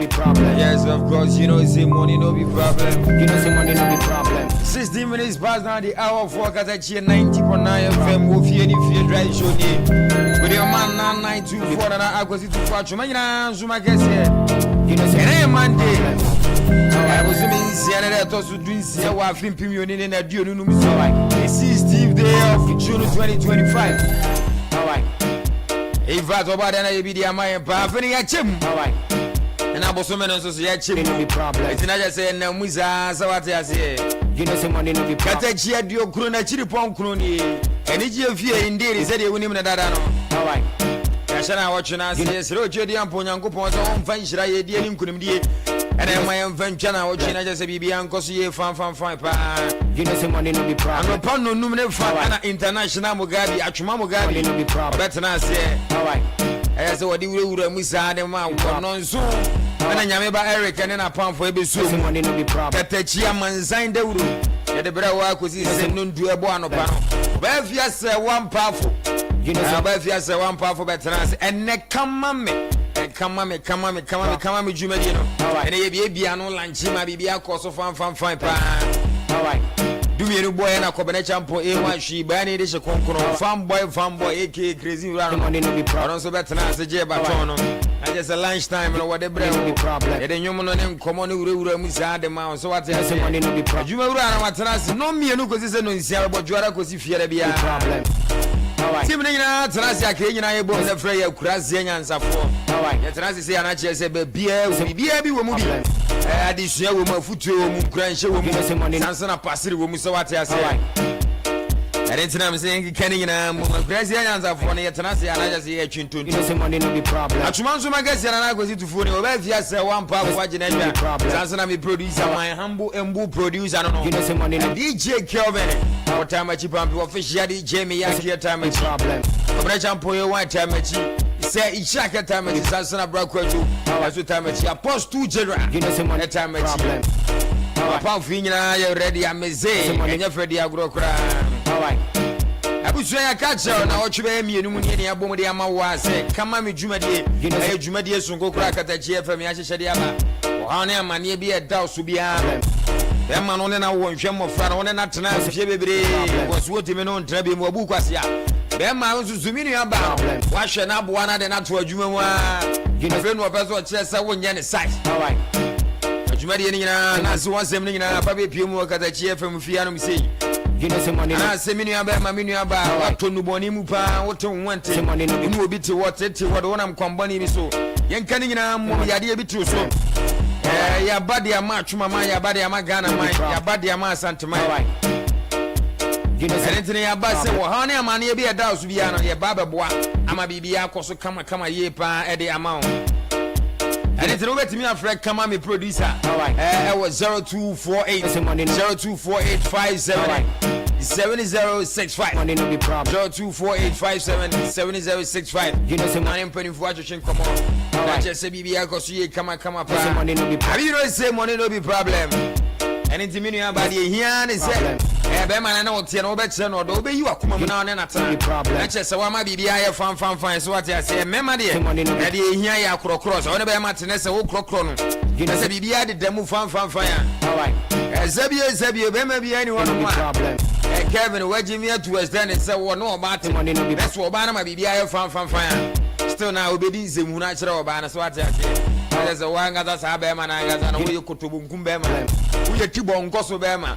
Yes, of course, you know, say money no be problem. You know, say money no be problem. 16 minutes past now, the hour of work at 90.9 FM. We'll fear if you drive show day. With your man 924 and I go to watch. Man, Zuma gets here. You know, say Monday. I was in Seattle to do see what film premium in a deal. The 16th day of June 2025. Alright. If I talk about that, be the Amaya Paffany at Chim. Alright. And I was so many associations. No be problem. It's not just saying, no, Musa, so what I say. You know, say money no be problem. Katakyie FM Krona Chiripon Kroni. And if you fear indeed, he said, you win him that. Alright. Kashana watching us, yes, Roger Diamponyanko Pons on Fanshire, dear him couldn't be. And then my own Fanchana watching, I just say, be Uncle C. Fan. You know, say money no be problem. I'm upon no numerous fan international Mugabi, Achuma Mugabi, no be problem. Better not say. Alright. As what you will Musa and non so. And I am Eric and then a pound for every Say money no be problem. Katakyie man sign the rule. At the better work was said no do a buano pano. But if yes, one powerful. You know, say if yes, one powerful better and neck come mammy. Come on, Jumedino. And a baby, I know lunch, my baby, I cost of fine. alright. Do you boy and a combination champo, A1, she banny this a conqueror, farm boy, aka crazy round. Money no be problem. Also better than the J Batono. I just a lunchtime and whatever No be problem. and then you man come on, Musa the mouse. So what I Say money no be problem. you may run what I no me, no, because it's no in but you are because if you're a Problem. Alright. Timina, Trasia, Kenya, I bought the Freya, Krasian and Safo. Alright. Yet, as I say, and I just say, beer, we will move. Additional woman, foot to grand show, You know, say money. Sanson, a passive woman, so what I say. Alright. I didn't know I'm saying, Kenny and Krasian and Safo, and yet, and I just say, You know, say money no be problem. at once, my guess, and I go to phone. Yes, one power watching any problem. Sanson, I'm a producer, my humble and boo producer. I don't know. You know, say money no be DJ Kelvin, what time I chip on official DJ me, I hear time I problem. Obrigado por eu white time say each time is Sanson Abraquo. That's what time I post to general. You know, say money time problem. Papa Fina, you're ready. I'm a zay, and you're ready. I grow cry. Alright. I put you a catcher now. What you me and Muni and Abomadi Amawa say, come on, Jumadi, You know, Jumadi, so go crack at the GFM. I said, Hana, man, you be a douse to be a that man on and I won't jam of front on and not tonight. Was what even on Trebi Mobuquasia. Then my own Zumini about wash and up one and not to a Juma. You know, friend of us, what says I won't get a sight. Alright. Jumadiana, as one seminar, Papi Pumo, Katakyie FM Fianum say. You know, say money no Ah, seminar about my mini about what to Nuboni Mupa, what to want Say money no be to be to what one I'm combining so. Yankanina, Yadi be true so. Ya body a match, Mamma, ya body a magana, ya body a mass and to my Alright. You know, say Anthony Abbas, honey, a man, be a douse, be an ya baba boy. I'm a BB, also come a year pa at the amount. And it's over to me, a friend, come on, me producer. Alright. I was 0248 Say money no 024857 7065. money no be problem. 024857 7065. You know, say I'm putting for watching, come on. I just say, BB, I go see you come up. Say money no be Have problem. you know say money no be problem? And it's me about here and say, man, I know what you better no do be you are coming now and at No be problem. I just say, well, my BB, I have fine. So what I say, remember dear, Say money no be here I cross. I want to be a Martinez, a whole cross. You know, Say, say BB, I did them fine. alright. Zabia, maybe anyone No of be my problem. Kevin, where Jimmy to West End and say, well, no, about Say money no be that's what Banama BB, I have fine. Still now, we be the Munachero Banner, so what I say. There's a one that's a bearman, and I know you could to Bumbeman. We are Tibon Gosso Bearman.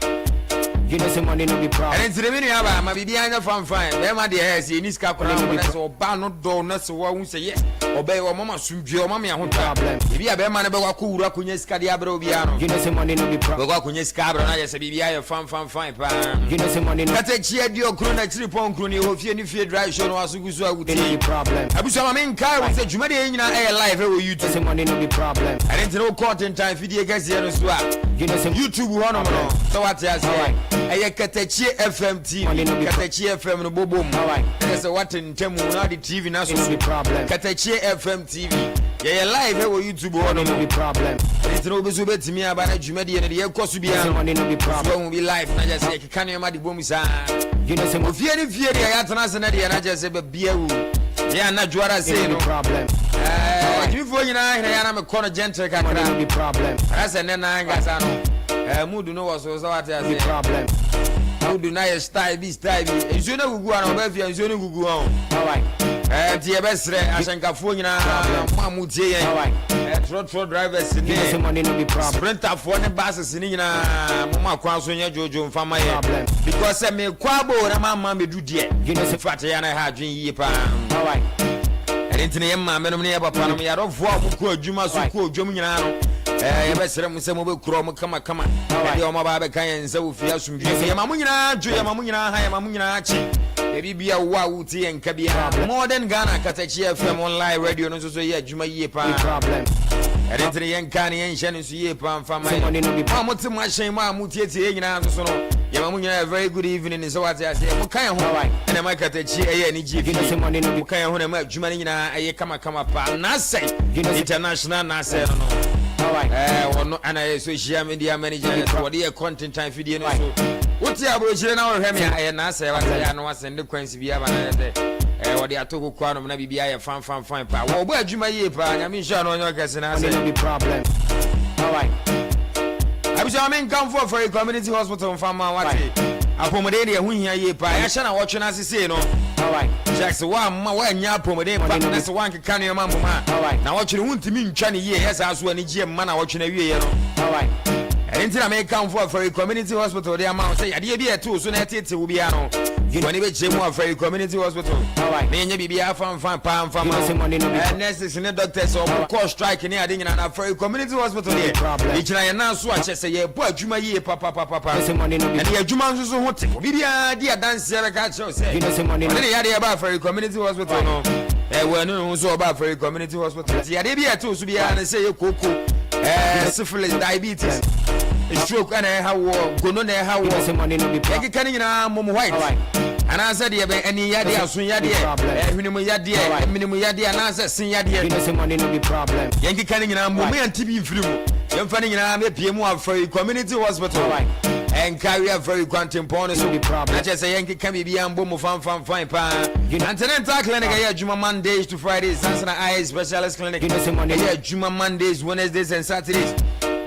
You know, say money no be problem. And it's the minute my baby, I know fine. Bearman, the hair, see, in this cap, or Bano Donuts, or won't say yes. Obey or Mamma Sujo, Mamma, I won't problem. If you are Bearman about Kura Kunyes Cadiabro Biano, You know, say money no be problem. Kunyes Cabra, I just a BB, I have fine. You know, say money no Katakyie your Krona Tripon Crony, if you drive show, was good be problem. I was a main car with a Jumadi in air live over you to Say money no be problem. I didn't know content time video guys here as well. You know, say YouTube one of them. So what I say, I Katakyie FM TV, Katakyie FM no boom. Alright. There's a what in Temu, now the TV now You know, be problem. Katakyie FM TV. Yeah, live over YouTube one Money of no be them. problem. It's no be so bad to me about Jumadi and the air cost to be Say on. money no be problem. Will be live. I just say, can you imagine the boom? You know, say If you fear the Atanasa and I just say, be a Yeah, not Juara say no problem. Before you know, I am a corner gentle Money no problem. That's an I mood no was what I problem. Mood no style be style. You know who go on over you know who go on. All right. The best I think a phone Mamuti. All right. Trot drivers in the money no be problem. Sprinter for the buses in Mama Kwansonia Jojo from my problem. Because I may quabo and my mamma do dear. You know, Fatiana had ye pan. All right. And into the mamma, never found me out of what Juma Suko, Jumino. Best some chroma come. Your mother can so fear some Mamuna, Mamuna, Mamuna. Maybe be a Wauti and Kabia. More than Ghana, Katakyie FM online radio, no so yet, Juma Yepa problem. And into the young Kani and Shannon Yepa from my money no be palm to my shame, Muti, Yamamuna, very good evening is what I say. Mukaya, and I might Katakyie and Egypt. Money no be Kaya, when I met Jumanina, I come up, Nasa, international Nasa. And I social media manager for the content time video. What's the aboriginal now? And I say, I know what's in the Quincy via what they are talking about. Maybe be a fine power. Where do you my year? I mean, sure, no, your cousin has any problem. All right. I was come for a community hospital from my Apomodenia, who here ye pie. I shall watch an assay, no. All right. Jackson, one, my way, Yapomode, that's the one can your mamma. All right. Now, what you want to mean, Johnny, yes, as when it's man watching a year. All right. And until I may come for a community hospital, the amount say, I did be a two soon at it will be on. You want to be more for a community hospital. All right. May be a farm pound from money. And nurses in the doctors or course striking here for a community hospital. Which I announce what I say, boy, Juma ye, papa, and the Jumans who want to be a dear dancer. Say, any idea about for a community hospital? No, there were no so about for a community hospital. The idea too to be and say, Coco, syphilis, diabetes. Stroke and how go no how some money no be can mom white and I said any yadia soon yadia minimum yadia minimum yadia and I said sin yadia some money no be problem Yankee canning and moment TV film you're finding a PM for a community hospital and carry a very contemporary so be problem I just say Yankee can be a boom of fine Antenatal clinic Juma Mondays to Fridays Sansana Eye Specialist Clinic some money Juma Mondays Wednesdays and Saturdays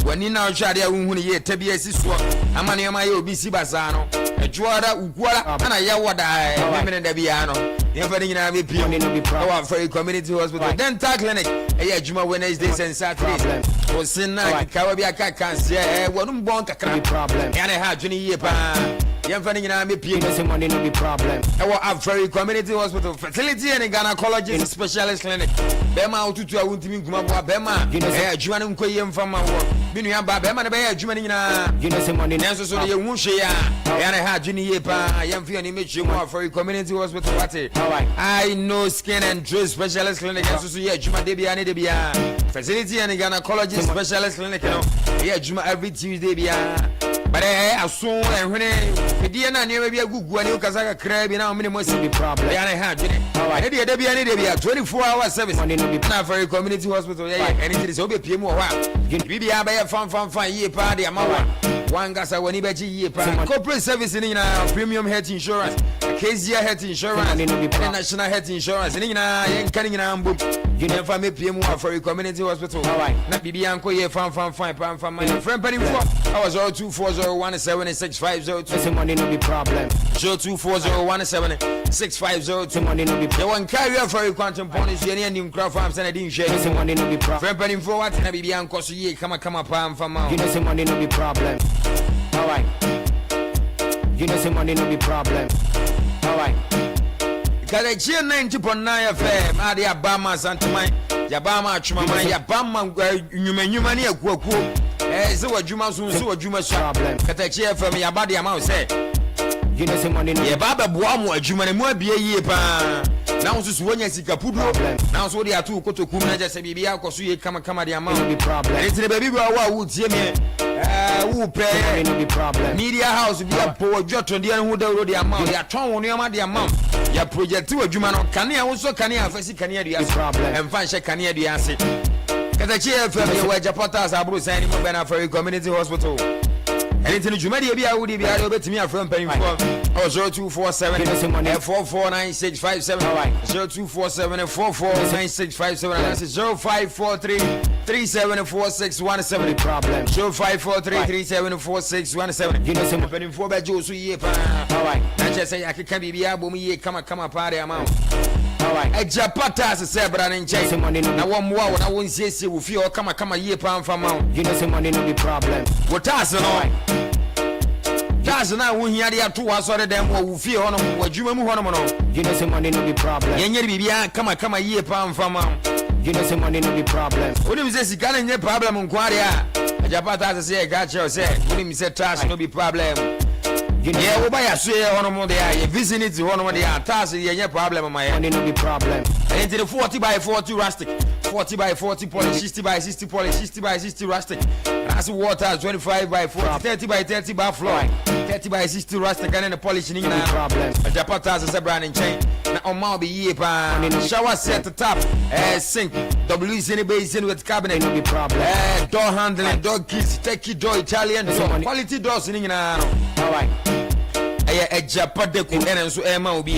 when you now try to win here, TBS is what a man of my OBC Basano, a Juada, and a Yawada, women in the piano. You're finding in a piano for a community hospital. Dental clinic, a Juma Wednesdays and Saturdays. For Sina, Caribbean can't say, one bonk problem. And I had Jenny Yepa. You're finding in a piano, some money no be problem. I will have very community hospital facility and a gynecologist specialist clinic. Bema to a wound Bema, Juan Koyam from my work. Binia Baba, Jumanina, you know, some money, so you won't share. And I had Jenny Yepa, I am feeling image you more for a community hospital. I know skin and dress specialist clinic, so yeah, Juma Debia, Debia, facility and a gynecologist specialist clinic, yeah, Juma every Tuesday. But I soon and when I didn't never be a good one, you can crab in our minimum problem. And I had it. 24 hour service for a community hospital, and it is over PM. Maybe I buy a fun year party. One gas when he bet ye corporate service in premium health insurance, KZA health insurance, national health insurance, and cutting an book. You never make PM for a community hospital. Not be uncle ye fine from my friend Penny. I was 0240176502. Some money no be problem. 0240176502. Money no be problem. One carrier for a quantum policy any new crowd farms and I didn't share. Some money no be problem. Friend Penny for what? And I be uncle so ye come palm from you know some money no be problem. All right. You know some money no be problem. All right. Katakyie 90.9 FM ade abama santamai yabama atwumama yabama nyuma ne akuakuo se wadwuma so wadwuma so Katakyie FM yabade ama say you know some money no yababa boa mo adwuma ne mo abie yie pa na wo so wonya sika pudo na wo de atu kotokum na je se bibia akoso ye kama de ama no problem etire baby wa wo tie me who pay no problem media house be a po dwoto de hu da ro de ama ya ton wo no ma de ama ya project wadwuma no kane a wo so kane a fasi kane adu ase problem em fa nche kane adu ase Katakyie FM ye wa Japatas abro san ni mo bena for community hospital Anything you may be able to be able to me from paying for 0247 449657 0247 449657 and that's 0543 374617 problem. 0543 374617 you know some paying for by Joe so ye pa alright I just say I can be able me come party amount alright a japata se bra in chase money na one more I won't say we feel come ye pa from you know some money no be problem what us no that's now when you are to us or them who feel on what you you know some money no be problem yen bibia come ye pa from you know some money no be problem what you say can any problem nkwari a japata say gacha say when you say task no be problem yeah, we buy a share on one day. You visit it one day. Task is problem. My money no be problem. And into the 40 by 40 rustic, 40 by 40 polish, 60 by 60 polish, 60 by 60 rustic. That's water 25 by 40, 30 by 30 by floor, 30 by 60 rustic, and then the polishing in the problem. Japatas is a brand and chain. Now on my be year shower set the top, sink, WC basin with cabinet no be problem. Door handling, door keys, take your door Italian, quality doors in alright. A Japadeku and so Emma will be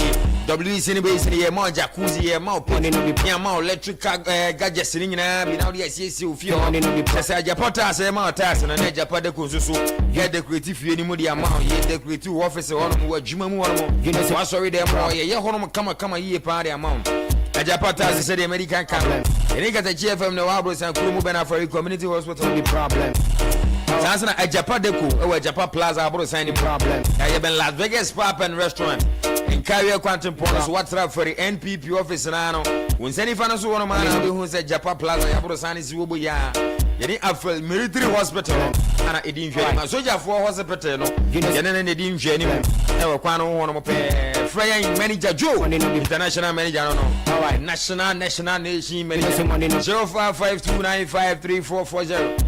WC basin here, more jacuzzi here, more pony no be more electric gadgets in now yes you feel on Japata say more tax and a Japadeku so get the creative anymore the amount ye the creative officer on what Jumamu you know so sorry there more yeah home come a year party amount a Japata said the American camera and they got a GFM no Abros and Kumu Benafari community hospital the problem Sansana a Japadeku or Japa Plaza Abro signing problem I have been Las Vegas Pub and Restaurant in Katakyie Quantum Points WhatsApp for the NPP office now when sending fans who want man who said Japa Plaza Abro signing Zubu ya Yeni Afro military hospital and I didn't hear my soldier for hospital no Yenen didn't hear him ever Quano one Freya manager Joe international manager no alright national nation manager 0552953440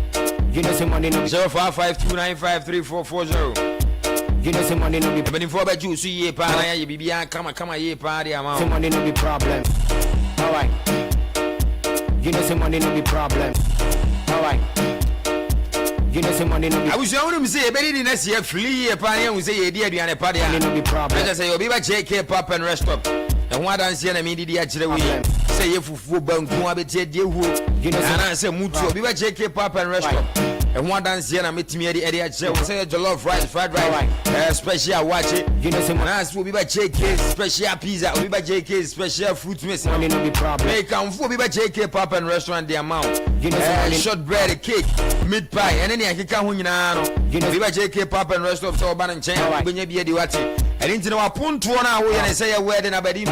you know some money no 0552953440 you know some money no be problem for about you see ye pa na ye bibia come ye pa the amount some money no be problem alright you know some money no be problem alright you know some money no be I was only say be the next year free ye pa ye we say ye dey aduane pa the no be problem I just say obi ba JK Pop and Rest Stop and what dance here na me di akire we say ye fufu banku abeti die hu you know and I say mutu obi ba JK Pop and Rest Stop and what dance here na metimi edi akire we say jollof rice fried rice special watch it you know some ask obi ba JK special pizza obi ba JK special fruit mix no be problem make am fu obi ba JK Pop and Restaurant the amount you know short bread cake meat pie and any akika hu nyina no you know obi ba JK Pop and Restaurant so ba nchen obenya bi edi wati and into no apunto na wo ye say wedding abadi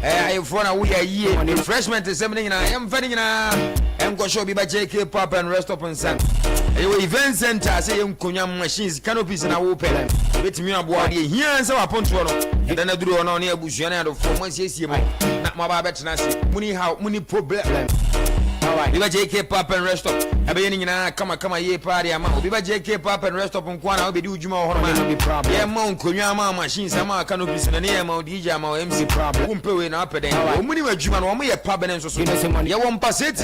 I phone we are here refreshment is something I am fanning na am go show bi ba JK Pop and Rest Stop and San event center say nkonya machines canopies na open betimi aboa de here say aponto no and na duro no na abusuan na do for man siesie mo na ma ba betena se muni problem alright bi ba JK Pop and Rest Stop abe ni nyina kama ye party ama bi ba JK Pop and Rest Stop nkwa na obedi ujuma ho ma ye ma nkonya ama machines ama canopies na ne ma DJ ama MC problem kumpewe na apeden omuni wadwuma no ye pub ne nso so ye wo mpaseti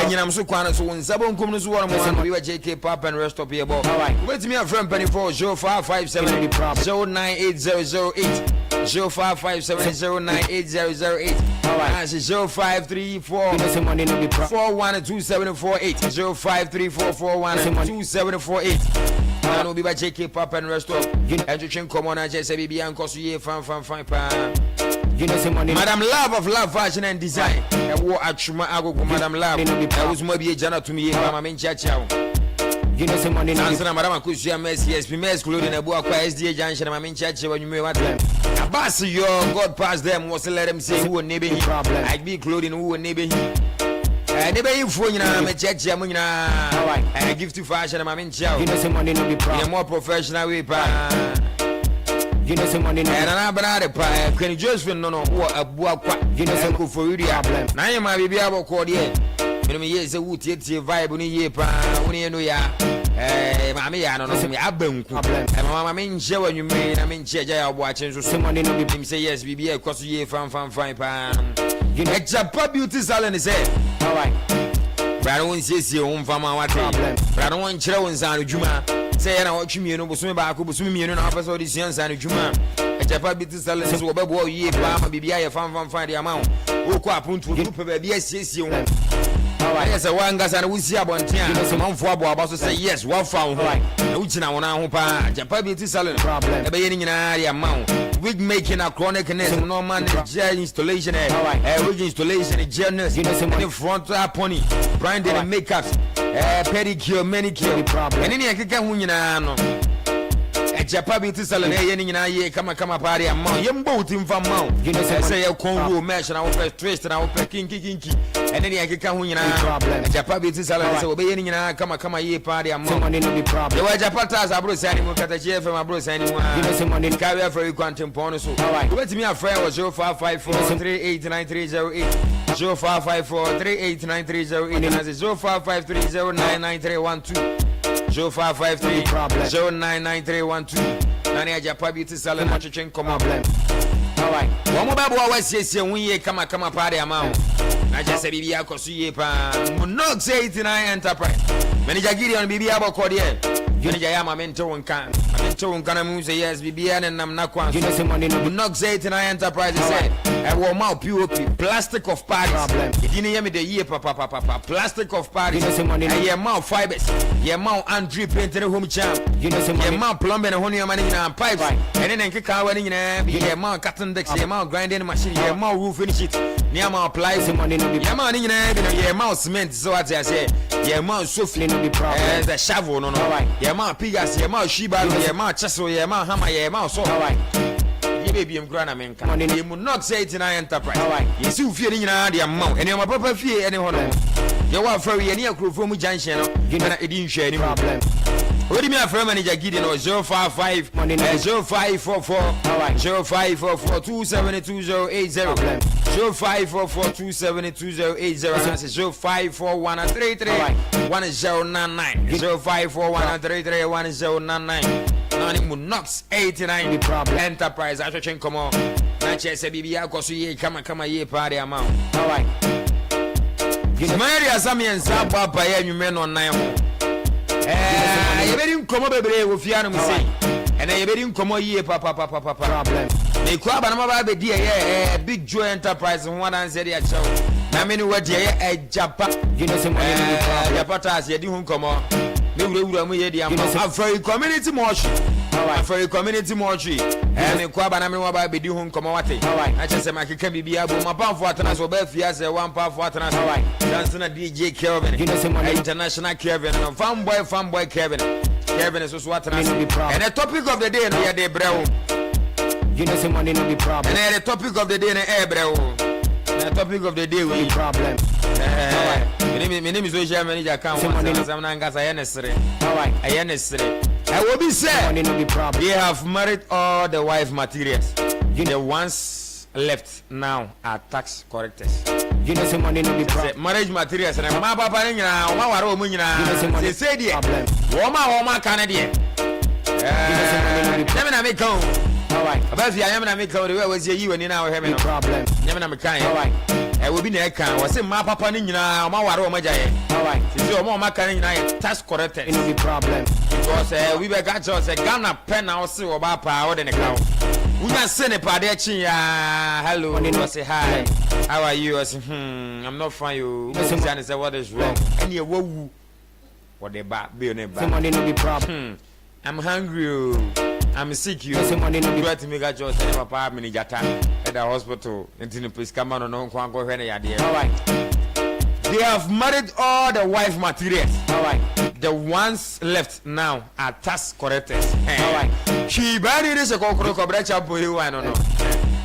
nyina mso kwa na so wonsabo nkom no so wo mo bi ba JK Pop and Rest Stop ye bo wait me a friend penny for 0557 0980008 0557098008 alright 0534 412748 0534412748 I know be by JK Pop and Rest Stop education come on and just say be an cause you fine pa you know some money Madam Love of Love Fashion and Design e wo atuma agogo Madam Love e was mo be jana to me mama men chacha you know some money answer Madam Akusia Messi SPMS clothing e bo akwa SDA junction mama men chacha wanyume what Abbas your God pass them was let them say who neighbor problem I be clothing who neighbor neighbor you phone na me chacha mo nyina I give to fashion mama men chacha you know some money no be problem in a more professional way pa you know some money and na banana pa Queen Josephine no wo abua kwa you know some for you problem na you ma bibia aboko de me ye say wo tie vibe ni ye pa woni no ya ma me ya no so me abanku mama me nje wanwume na me nje ja abo achen so some money no be say yes bibia because ye fine pa you know Japa beauty salon say alright brother won say won fama wate brother won kire won san adwuma say na watch me no bosome ba ko bosome me no na pese audition san dwuma e japa bi ti sale so obebo ye pa ma bibia ye fan de ama wo ko apuntu group ba bi asiesie wo yes wanga san wo si abonten a so manfo abo aba so say yes one found na wo gina wona ho pa japa bi ti sale e be ye ni nyina ya ma wig making a chronic ness no man gel installation wig installation gel in front pony branding and makeup pedicure manicure and any akeka hu nyina no Japa beauty salon e yen nyina ye kama party amount yembo timfa mount say e konro mesh na wo twist na wo kinki and any akeka hu nyina Japa beauty salon say obe yen nyina kama ye party amount money no be problem we Japa tas abro sani mo Katakyie FM abro sani mo Katakyie FM quantum pono so we me afraid was 0554389308 0554389308 and 0553099312 0553099312 Nani Japa beauty salon achchen come problem alright one mo ba bo wasiesie hunye kama party amount na jase bibia koso ye pa Monox 89 enterprise manager Gideon bibia boko de Unija ya mamento nkan mu say yes bibia na nam na kwan Monox 89 enterprise say e wo ma POP plastic of Paris idini ye me de ye papa plastic of Paris e ye ma fibers ye ma Andre painting home champ ye ma plumbing ho ne mani na pipes ene ne nkeka wa ni nyina ye ma cutting decks ye ma grinding machine ye ma roofing sheet ne ma apply some money no be ye ma ni nyina bi ye ma cement so what I say ye ma softly no be problem the shovel no ye ma pigas ye ma shiba ye ma cheso ye ma hammer ye ma so baby am grana menka ye Monox 89 enterprise ye si ufie ni nyina de amount ene ma papa fie ene ho no ye wa fa ye ne akrofo mu junction no na edi nhwe ni problem Odi me afra manager Gideon no 055 0544 0544272080 0544272080 0541331099 0541331099 Nani Monox 89 problem enterprise achchen come on na chese bibia koso ye kama ye party amount alright Maria Samian Saba ya nyume no nan ho ye bedi nkomo bebre wo fia no mse ena ye bedi nkomo ye papa problem me kwa ba na ba be die ye big joy enterprise ho wan say dia chew na me ni wadi ye Japa Japa tas ye di hu nkomo me wura mu ye dia Afro community moshi Afro community moshi me kwa ba na me wa ba be di hu nkomo wate a chese makeka bibia bo mapamfo atana so ba fia se one pamfo atana so dance na DJ Kelvin international Kelvin no fanboy Kelvin is also atana so and the topic of the day no ya de brewo some money no be problem and the topic of the day na brewo the topic of the day we problem my name is social manager account some na ngasa yenesre ayenesre I will be said they have married all the wife materials the ones left now are tax correctors some money no be problem marriage materials na ma papa ni nyina o ma ware o mu nyina se say die wo ma Canadian dem na me kan about the I am na me kan we was you when na we have no problem dem na me kan I will be na kan we say ma papa ni nyina o ma ware o ma jaye se o ma kan nyina tax correctors no be problem because we be got just Ghana pen now see o ba pa o de ne kan Una sene pa de chin ya hello I say hi how are you I say I'm not fine you Susan say what is wrong and you wo what the ba be on ba money no be problem I'm hungry I'm sick you money no be try to make a just papa me jata at the hospital until please come on no kwan go hwe ya there alright they have married all the wife materials alright the ones left now are tax correctors alright she bari this kokoro kobra chapo he wa no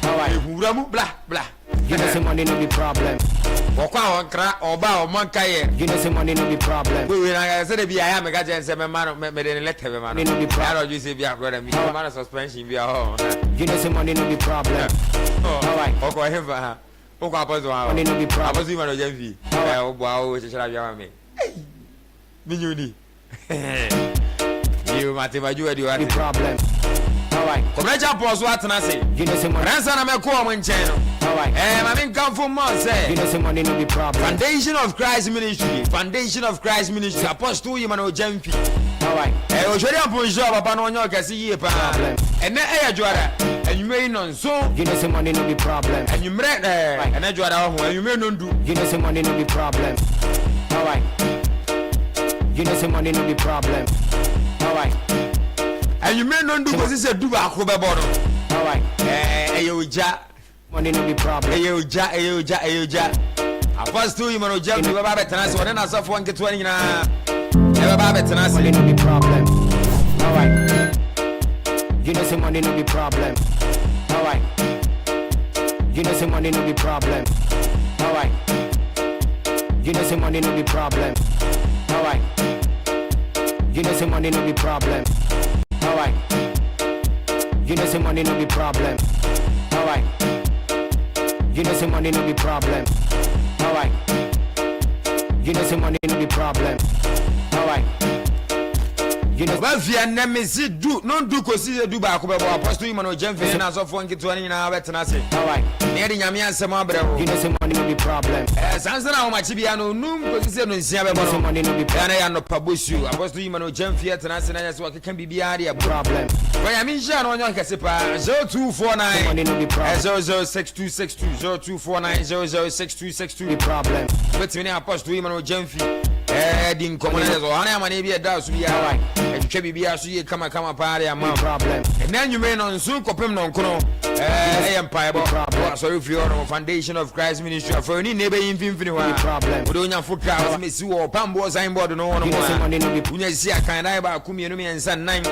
alright huramu blah some money no be problem okwa onkra oba o manka ye some money no be problem we na say be I am ga je say me man me de letter be man no be problem you say be brother me man suspension be ho some money no be problem alright okwa heva okwa apozo ha money no be problem apozo ma no jamfi obo a o chechara bia me Minyuni. You Matema you the problem. Alright. Come let's jump on what I say. You know some money. Ransom I'm a common channel. Alright. I mean come from months. You know some money no be problem. Foundation of Christ Ministry. Foundation of Christ Ministry. Apostle Yimano Jempi. Alright. Ojori ampo job papa no nyo kase yie pa. Ene juara. Enyume non so. You know some money no be problem. Enyumre ene juara ho enyume no ndu. You know some money no be problem. Alright. You know some money no be problem. Alright. Enyume no ndu ko se du ba ko be bo no. Alright. Eyoja. Money no be problem. Eyoja. Apostle Yimano Jempi baba betena se wona na sofo nketo ani nyina. Baba betena se money no be problem. Alright. You know some money no be problem. Alright. You know some money no be problem. Alright. You know some money no be problem. Alright. You know some money no be problem. Alright. You know some money no be problem. Alright. You know some money no be problem. Alright. You know some money no be problem. Alright. You know ba via na mesi du no du ko si du ba ko be bo apostle Yimano Jemfi na so fo nketo ani na betena se. alright. Ne de nyame ansem abrɛ You know some money no be problem. sansana o machi bia no num ko si no nsia be bo Some no. money no be Ya na ya no pabosu apostle Yimano Jemfi etena se na ya so keka bibia de problem. Wa ya mi sha no nyo kese pa 0249 Money no be problem. 006262 0249 Be problem. but me apostle Yimano Jemfi din komona so ana amane bia da so bia Alright. etwe bibia so ye kama paare Be ama problem. na nyume no nso kopem no nkono empire bo sorry for your Foundation of Christ Ministry for ni nebe infimfini wa Be problem. odo nya fuka o mesi wo pambo signboard no wono You know some mo money no be unya si akan dai ba kumienu mi ensa nan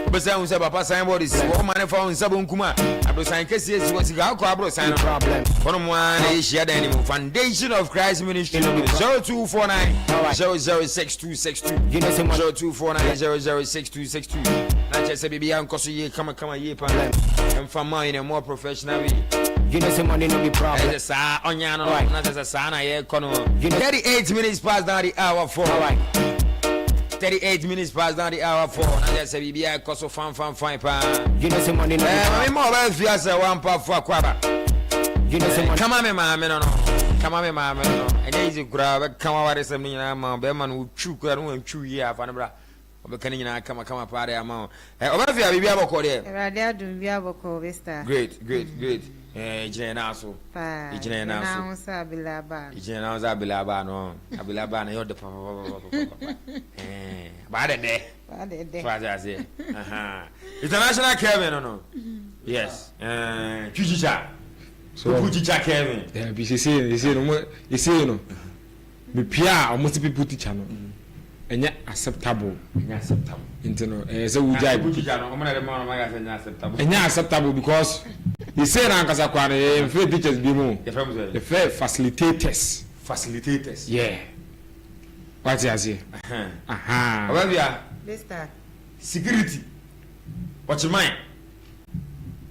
obesa unsa papa signboard is wo mane fa unsa bo nkuma abro sign kesi esi wo siga akọ abro sign no problem. wono mo na ye share dan ni Foundation of Christ Ministry 0249 006262 You know some money. 0249 006262 na chese bibia nkoso ye kama ye pa emfa man in a more professional way. You know some money no be problem. Just onya no Alright. na just sa na ye kono. You know- 38 minutes past down the hour 4. Alright. 38 minutes past down the hour 4. Na just bibia koso fine pa. You know some money no be Me problem. mo ba fia se one pa for kwaba. You know some money. Kama me ma me no. Kama me ma me no. Enye izi kura be kama ware sem ni na ma be ma no twu kura no twu yi afa no bra. Obekani nyina kama pa de ama. Oba fia bibia bokọ de. Erade adum bia boko Bigstar. Great. Ijine na so. Pa. Ijine na so. Na unsa bilaba. Ijine na za bilaba no. Abilaba na yo de pa. Ba de. Pa de. Father say. International Kevin no. Yes. Chichicha. So Chichicha Kevin. Yeah, be say no. Me pia almost people teacher no. Enya acceptable. Into no. Say we jai. Chichicha no. Omo na dem no ma say acceptable. Enya acceptable because you say na nkasa kwa na fair teachers bi mu. The famous way. The fair facilitators. Yeah. What you say? Aha. Obavia Bigstar. security. What's your mind?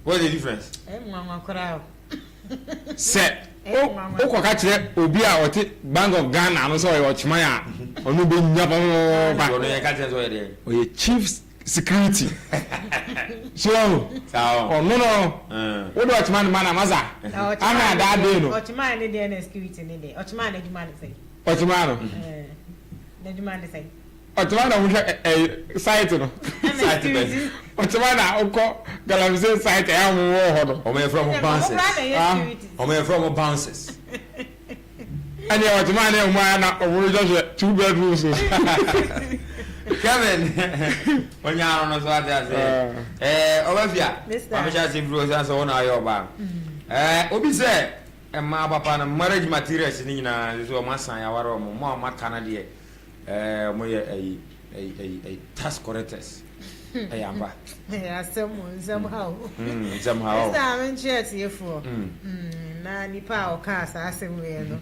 What is the difference? Mwa kora. Say o kwa ka kire obi a wote Bank of Ghana no so o watchman a onu be nya No, ba you can't say there. o ye chief security. So So. no. What do watchman man amaza? Ana da dey no. Ochman ni dey na security ni dey. Ochman na juma ni say. Watchman no. Na juma ni say. Watchman na wo site no. Security. Watchman na ukọ Galamsey site e am wo ho no. Omo from bounces. Security. Omo from bounces. Ani watchman na mo na wo just 2 bedrooms. Kevin. When you are on so that say. Obavia. Bigstar. I'm just in bro say so na yo ba. Obi say ma papa na marriage materials ni na so ma san ya waro mo ma kana de mo ye a task correctors. Amba. Yeah, somehow. Somehow. Bigstar men chat here for. Na nipa o ka sa asem we no.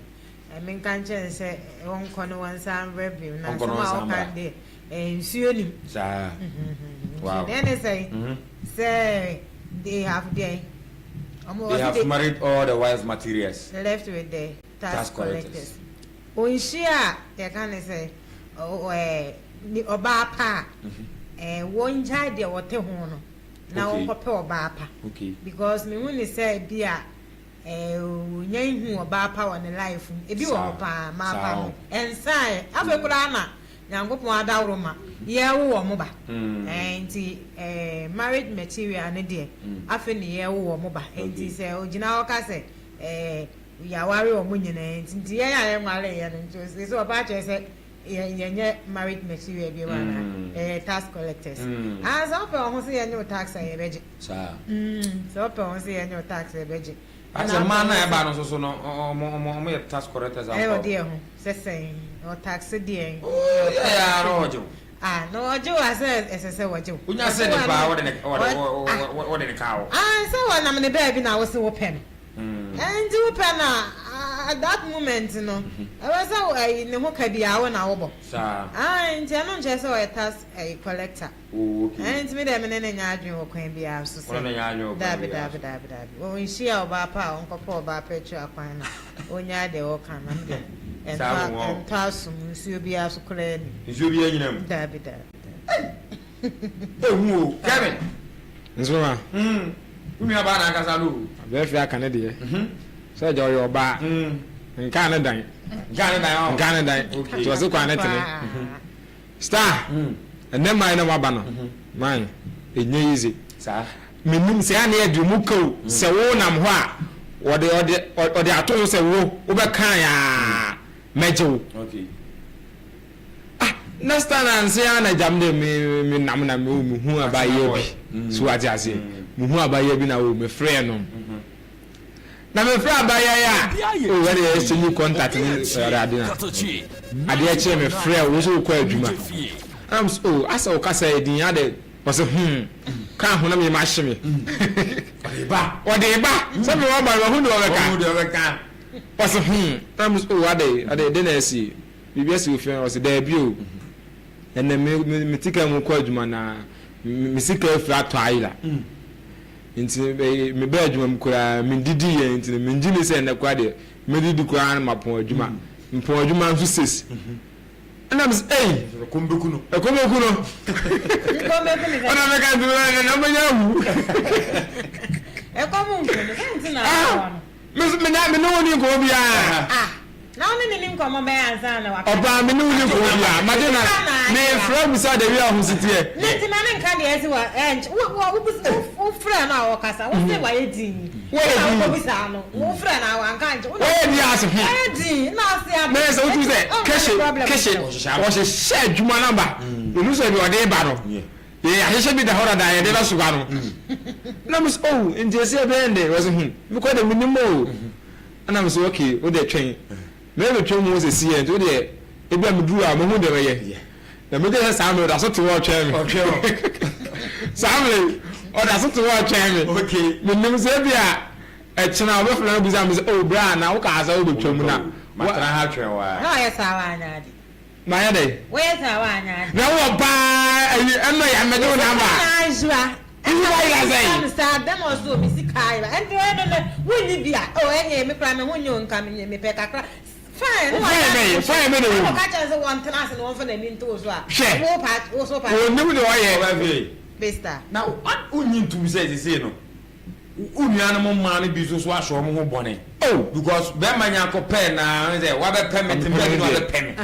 I mean kan chen say won kono wan sam review na somehow kan de nsuo ni. Sa. Wow. Then they say they have they have married all the wives materials. left with the tax collectors. Onshia, they can say, oh, the Oba Pa, one child, they were Tehono. na wo kope oba pa because me woni say bia nyen hu oba pa won life e bi wo pa ma pa no ensai afekura na nyankopon adawroma ye wo mo ba enti marriage material ne de afi ne ye wo mo ba enti say ogina wo ka say ya wari o munyina enti ye ya nware ye no so oba che say ye marriage material bi wana tax collectors as up on say ye tax e beje so up on say ye tax e beje as a man na e ba no so no mo tax collectors am o de ho say o tax de ya rojo no ojo ase wojo unya se de pa wo de ne kawo so wana me ne ba bi na wo se wo pen and you pen at that moment no I was ne ho ka bia wo na wo bo and no nche so e tax collector and me dem ne nya adwen wo kwan bia so se dabi o nshia oba pa on kopo oba pa chu akwan na onya de wo kan na de en tasum nsuo bia so kra ni nsuo bia nyinam dabi ehu Kevin nzuma umi aba na akasa lu be fi aka ne de so je oyo ba nka ne dan so kwa ne tene star ene mai na waba no mai enye easy sa menim se ana edu mu ko se wo nam ho a ode ato se wo be kan ya mejo okay next time and say ana jamde me nam na me hu abaye bi so ati ase me hu abaye bi na wo me frɛ no na me frɛ abaye ya o where is you contact me radina ade a che me frɛ wo so ko adwuma am so asa o kasa edin ade was kan ho na me ma hye me ode ba so me wa ba hu do ka was am so ade de na esi bibia si ofi was there bi o ene me tika mu ko adwuma na me sika fra to ayila nti me ba adwuma mu kura me didi ye nti me ngini se na kwa de me didi kura na mapon adwuma mpon adwuma nso ses ana me kombeku no ona me ka du na manya hu komu nti na me no ni ko bia na oni ni nkomo be ansa na wa oba me no ni ko bia madina me from sa de wi ahositie nti ma ne nka de esi wa wo fra na wo kasa wo se wa yedi wo bisa no wo fra na wa nka nje wo di aso yedi na se ya me se wo tu se keshe wo se she djuma namba olu so bi ode ba no ye aheshe bi da hora da ye de la suga no na mus nje se be ende wo se me ko de minimo ana me so okay wo de twen me twen mo se sie nti wo de ebi am duru a mo hu de ye na me de sa me da so to wo twen me Samle o da so to wo twen me okay me nim se bia e chena wo fela bi za me se bra na wo ka za wo be twem na matra ha twen wa na ye sa wa anya di ma ya dai wo ye sa wa anya di na wo ba eno ya me do na ba na jua sa dem oso mi sikai ba enti no woni bia enye me kra me honyo nka me pe kakra fine me no wo ka chance won tenase no won fa na ni nto so a wo pa wo so pa wo nim de wo ye Bigstar na unyi ntum se no unuana mo ma no bi so ahwo mo ho bone because be manya ko pen na say wa be permit me no be permit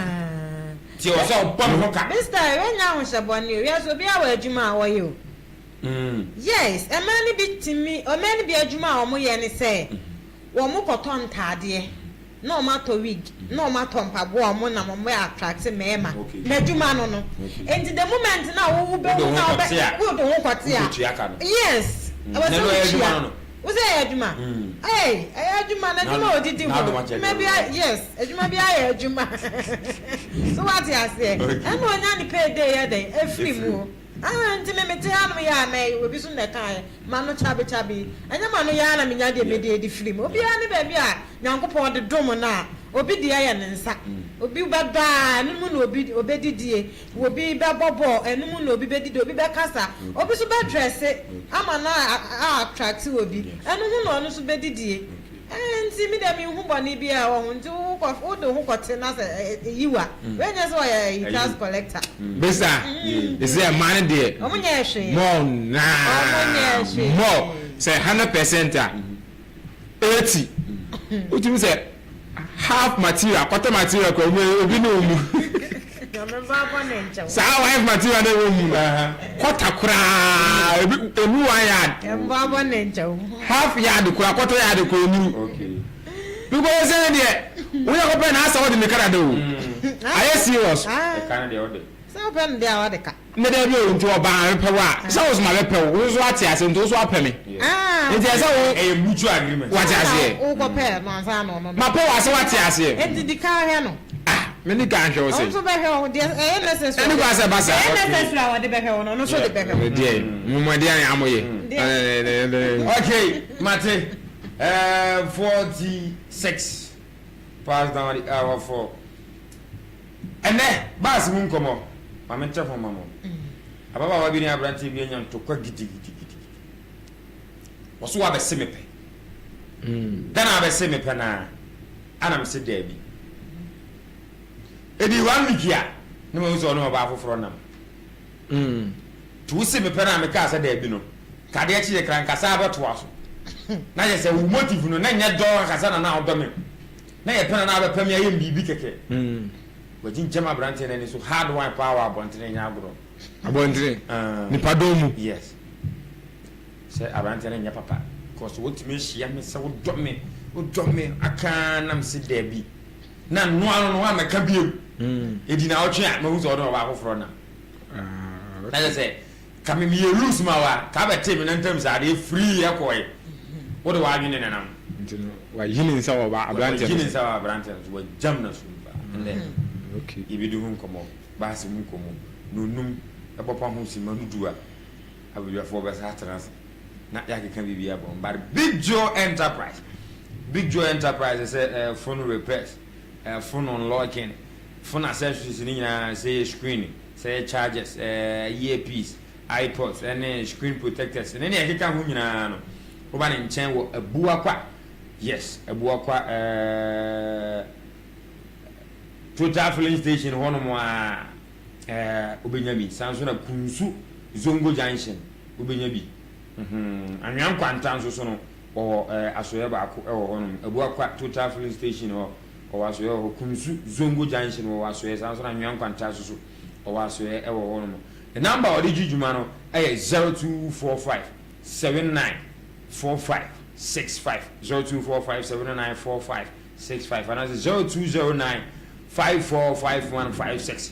ti o so pom ho ka Bigstar we nya ho se bone wi so bia wa adwuma a wo ye o yes a man bi timi o man bi adwuma a wo ye ne say wo mo koton tade no matter wig no matter mpabo o mo na mo attract mema na adwuma no and the moment na wo be na wo do ho kwatia yes I was no wo say adwuma adwuma na adwuma odidi ho maybe yes adwuma bi aye adwuma so what you say and no nya ni pay day ya dey every mu nti me mete anu ya na obi so na kan ma no chabe anya ma no ya na me nya de me de film obi ani ba bi a nyankopon de dom na obi de ya ne nsa obi ba da anu mu na obi obedidie obi ba bobo anu mu na obi bedidi obi be kasa obi so be dress ama na attract obi anu mu na onu so bedidie nti mi dem hu boni bia wo nti wo do hu kote na se yiwa we nya so ya tax collector Bigstar is there man there omunya ehwe more na omunya ehwe more say 100% 80 utimi say half material quarter material ko obi no mu sa wife material na wo mu quarter kura emu one yard half yard kura quarter yard ko mu okay because say there we are open na say we dey Canada o are you serious Canada order so open there what ka ne dey be o nti oba pe wa so was my pe wo so ati ase nti so apɛ me nti ase wo a mutual agreement what ase wo ko pe no ansa no ma pe wa se wati ase enti di ka he no me ni kan hwe o se so be he o de necessary eni kwa se basa necessary wa de be he o no so de be he o dey mo dey an amoye okay Mate 46 past down the hour 4 and then bas mun komo ma me tell for mama ababa wa bi ni abranti bi enya to kwa gidi waso wa be se mepe dan abe se mepe na ana me se da bi edi 1 week ya no mo so no ba afoforo nam to se mepe na me ka se da bi no ka de chi de kran ka sa ba to aso na ye se wo motive no na nya do ka sa na odo me na ye pena na ba pam ya ye bibi keke wajin jama branche na ni so hard one power abontene nya agro abontene nipa domu yes se abranche na nya papa cause what me hia me se wo do me aka nam se da bi na no anu no wa meka biem edi na otwe a ma hu so do ba afoforo na na ye se kame me ye lose ma wa ka ba temi na ntam sa de free ya koy wo do wa adwene na nam ntino wa yini nsa wo ba abranche yini nsa wa abranche so jam na so ba nle okay ibidu hu nkomo ba se mu nkomo nonum e popa hu si manudu a abudu afo ba sa trans na ya ke kan bibia bon but Big Joe Enterprise say phone repairs phone unlocking phone accessories ni nyina say screen say chargers earpiece iPods and screen protectors and any akeka hu nyina no wo ba ne nchen wo abuwa kwa yes abuwa kwa total filling station hono mo a obenyabi sanso na kunsu zongo junction obenyabi anwan kwanta nso so no o asoye ba ko e wo hono abuwa kwa total filling station o asoye o kunsu zongo junction o asoye sanso na anwan kwanta so o asoye e wo hono the number o di jujuma no e 0245 794565 0245794565 and that's 0209 545156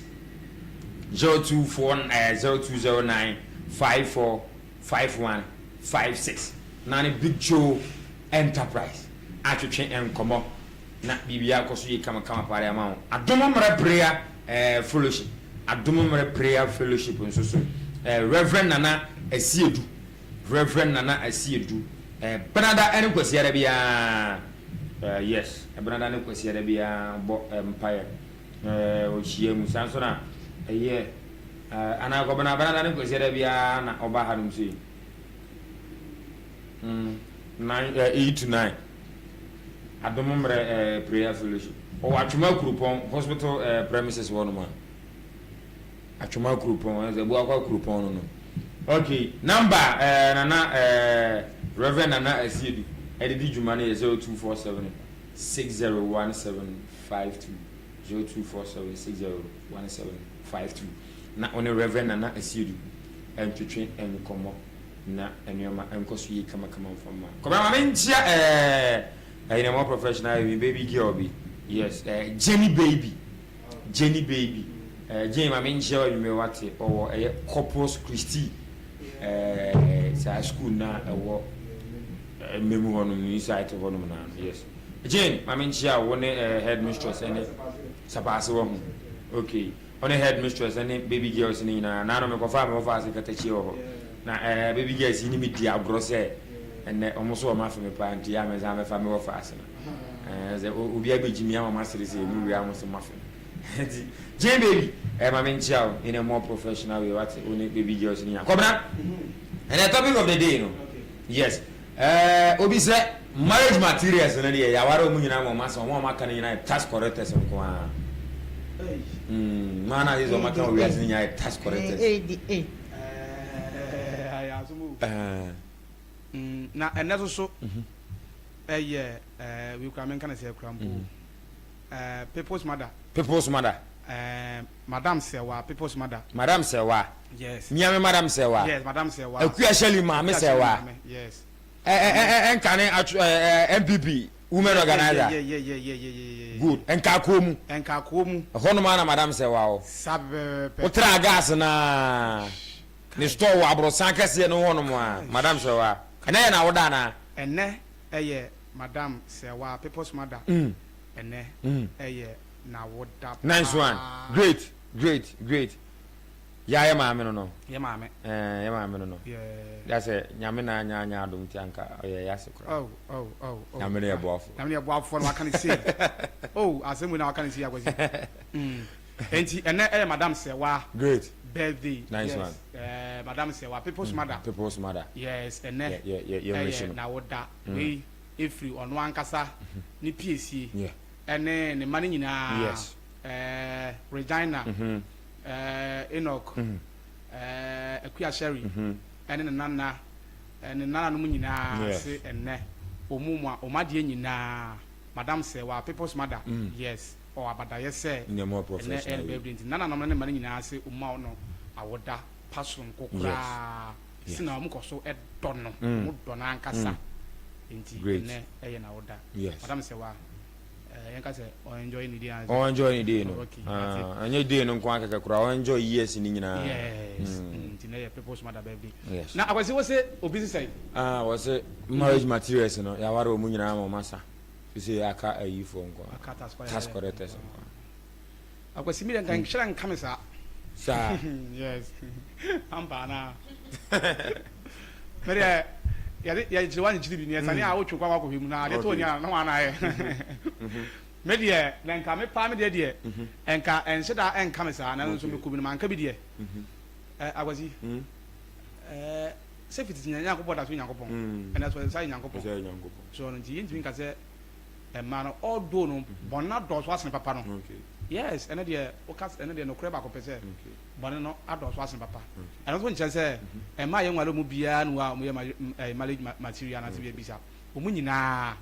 0209 545156 nani Big Joe Enterprise atwetwe enkomo na bibia koso yi kama pare ama adomo mra prayer fellowship adomo mra prayer fellowship nso so Reverend Nana Asiedu Benada ene kwesi ara bia yes Benada ne kwesi ara bia bo empire o chie mu sanso na ana ko Benada ne kwesi ara bia na oba hanum sei 8 to 9 adomo mre prayer fellowship o atwuma kurupon hospital premises one man atwuma kurupon ebu akwa kurupon no okay number nana Reverend Nana Asiedu edidi juma na 0247 601752 0247601752 na on Reverend Nana Asiedu entwetwe enkomo na enyoma enkoso yi kama mfama ko ba ma ntia ayina more professional baby girl bi yes Jenny baby Jenny ma ntia wa me wate owo Corpus Christi sa school na ewo memu hono ni site hono na yes Jane ma ntia wo ne headmistress ene sapase wo ho okay on headmistress ene baby girls ni na no me ko fa me fa se Katakyie wo na baby girls ni mi dia grose ene omoso o ma fa me pa ntia me za me fa me wo fa se na ze obi abegimi ama masere se mu wi amoso ma fa Jane baby ma ntia in a more professional way what only baby girls ni akobra and the topic of the day no yes obi say marriage materials na dey ya ware mu nyina mo masa mo maka nyina tax correctors nko a mana hizo maka we as nyina tax correctors na enezo so we can kind of say crampo people's mother madam sewa people's mother yes miame madam sewa yes madam sewa akua shali ma me sewa yes enkane MPP women organizer yeah good enka komu hono ma na madam sewa o sabe otra gas na ni store wa abro sankase no hono ma madam sewa ene na woda na ene madam sewa people's mother ene na woda nice one great ya maame no ya maame no that's it nyame na nya adom ti anka ya sekura oh nyame na eboafo no can see oh asemu na can see agwazi enti ene madam sewa great birthday nice yes. one madam sewa people's mother yes ene na woda we ifri ono ankasa ni PSC ene ne mani nyina yes Regina Enoch Akua Sherry ene ne nana no mu nyina se ene omumwa omade nyina madam sewa people's mother yes o abada yese ne more professional ene nana no ne mani nyina se umma ono awoda pason kokura sina omkoso edono mu dona ankasa enti ne na woda madam sewa yanka say enjoy ni day no anya day no nko akaka kura enjoy years ni nyina yes enti na people's mother birthday na akwasi wo say obisi say wo say marriage materials no ya ware mu nyina ma masa say aka ayifo nko aka task correctors nko akwasi mi den kan shira nka sa yes amba na mere ya jiwani jiri bi ni esani a otwo kwa ko hemu na de to nya na wana ye me de na nka me pa me de enka enheda enka me sa na nso me kubi na nka bi de agwazi safety nya yakobɔ da so yakobɔ ena so sai yakobɔ so no nti ntimi nka se ma no odo no bonna do so asene papa no yes ena de o kas ena de no kure ba ko pese bonna no ado so asene papa ena so nkyɛ se ma ye nwale mu bia no a mo ye marriage material na tibia bisa o mu nyina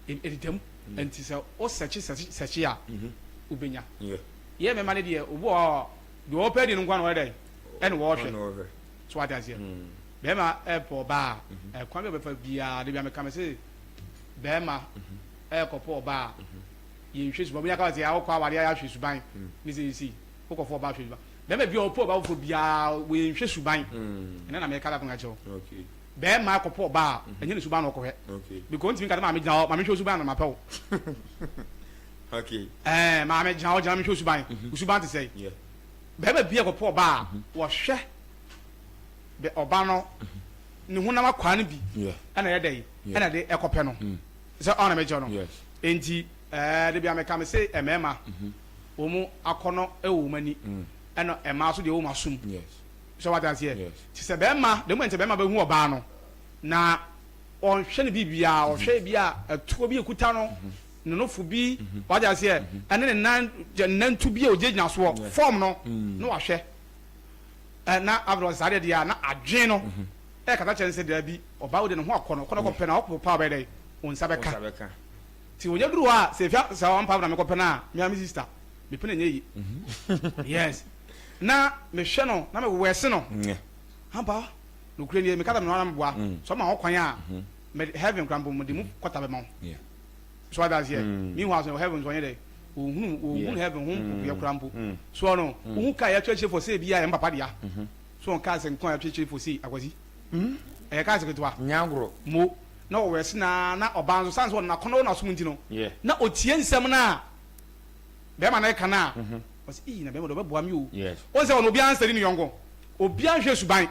editem enti se o sechi a ubenya ye me ma ne de obo do o pedi no kwa no wede ene wo hwe so ade asie bema airport ba kwan be fa bia de bia me kam se bema airport ba ye hwe suban ya ka se ya okwa aware ya hwe suban ni se kokofo ba hwe suban bema bia opo ba fo bia we hwe suban ene na me kala kun acho okay bema akopo ba enye ne suban no okwe okay because ntimi ka ma me gina ma me hwe suban na ma pawo okay ma me gina me hwe suban te say yeah bema bia akopo ba wo hwe be obano ni hunam akwa no bi ana ye dey ana de ekope no so ona me jo no enti de bia me ka me say emema wo mu akono ewo mani ana ema so de wo masum so what as here ti se be ma de mo ente be ma be hu oba no na on hwe ne bibia o hwe bia atuo bi ekuta no no fu bi what as here ane ne nan tu bi o jegina so form no no wa hwe na abro sare dia na adwen no kata chense dia bi oba wo de no ho akono kono ko pe na okpo pa be dey on sabeka ti wonya duru a se fia sa wan pa na me ko pe na me am sister me pe na nyeyi yes na me hwe no na me wese no hamba no kure ni me kata me na mboa so ma okwan a me heaven krambo mo de mu kwata be ma so that here me who has heaven so dey ohun heaven hum ya krampo so no ohun ka ya church for say bia ya papa dia so on ka se nkon ya church for say akwasi ka se ketwa nyagro mo na o wese na oban so sanso na kono na sum ntino na otie nsem na be ma na ka na was na be mo do be boa mi o o se ono obi answer ni yongo obi anhwe suban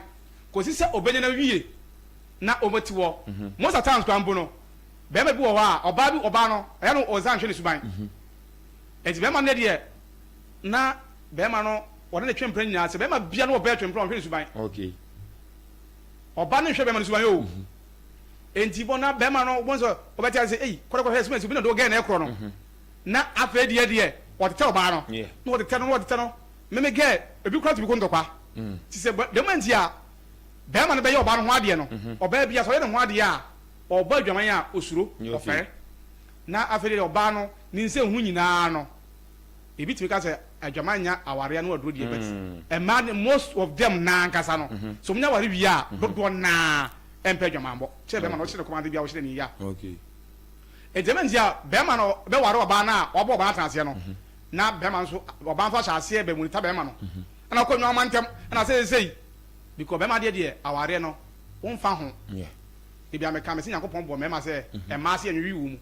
ko si se obenye na wiye na omati wo most of times krampo no be ma bi wo wa oba bi oba no ya no o zanhwe ni suban enti bema ne de na bema no wona ne twempre nya se bema bia no oba twempre on hwe suban okay oba ne hwe bema no suban yo enti bona be ma no won so obeti say eh kore hesme bi na do ga na ekro no na afa de o tete oba no no o tete no me ge ebi kura to bi ko ntokwa ti se de manti a be ma no be ye oba no ho ade no oba bia so ye no ho ade a oba adwaman a osuro ofe na afa de oba no ni nse hu nyina no ebi ti ka se adwaman nya aware no oduro de bet e man most of them na nkasa no so munya ware wi a dodo na empe adwaman bo che be ma no che command bia wo che ni ya okay e demanti a be ma no be ware oba na oba oba atanse no na be ma nso oba nfa hyase be munita be ma no na ko nwa mantem na sei because be ma de aware no won fa ho e bia me ka me se yakopon bo me ma se e ma se enwi wu mu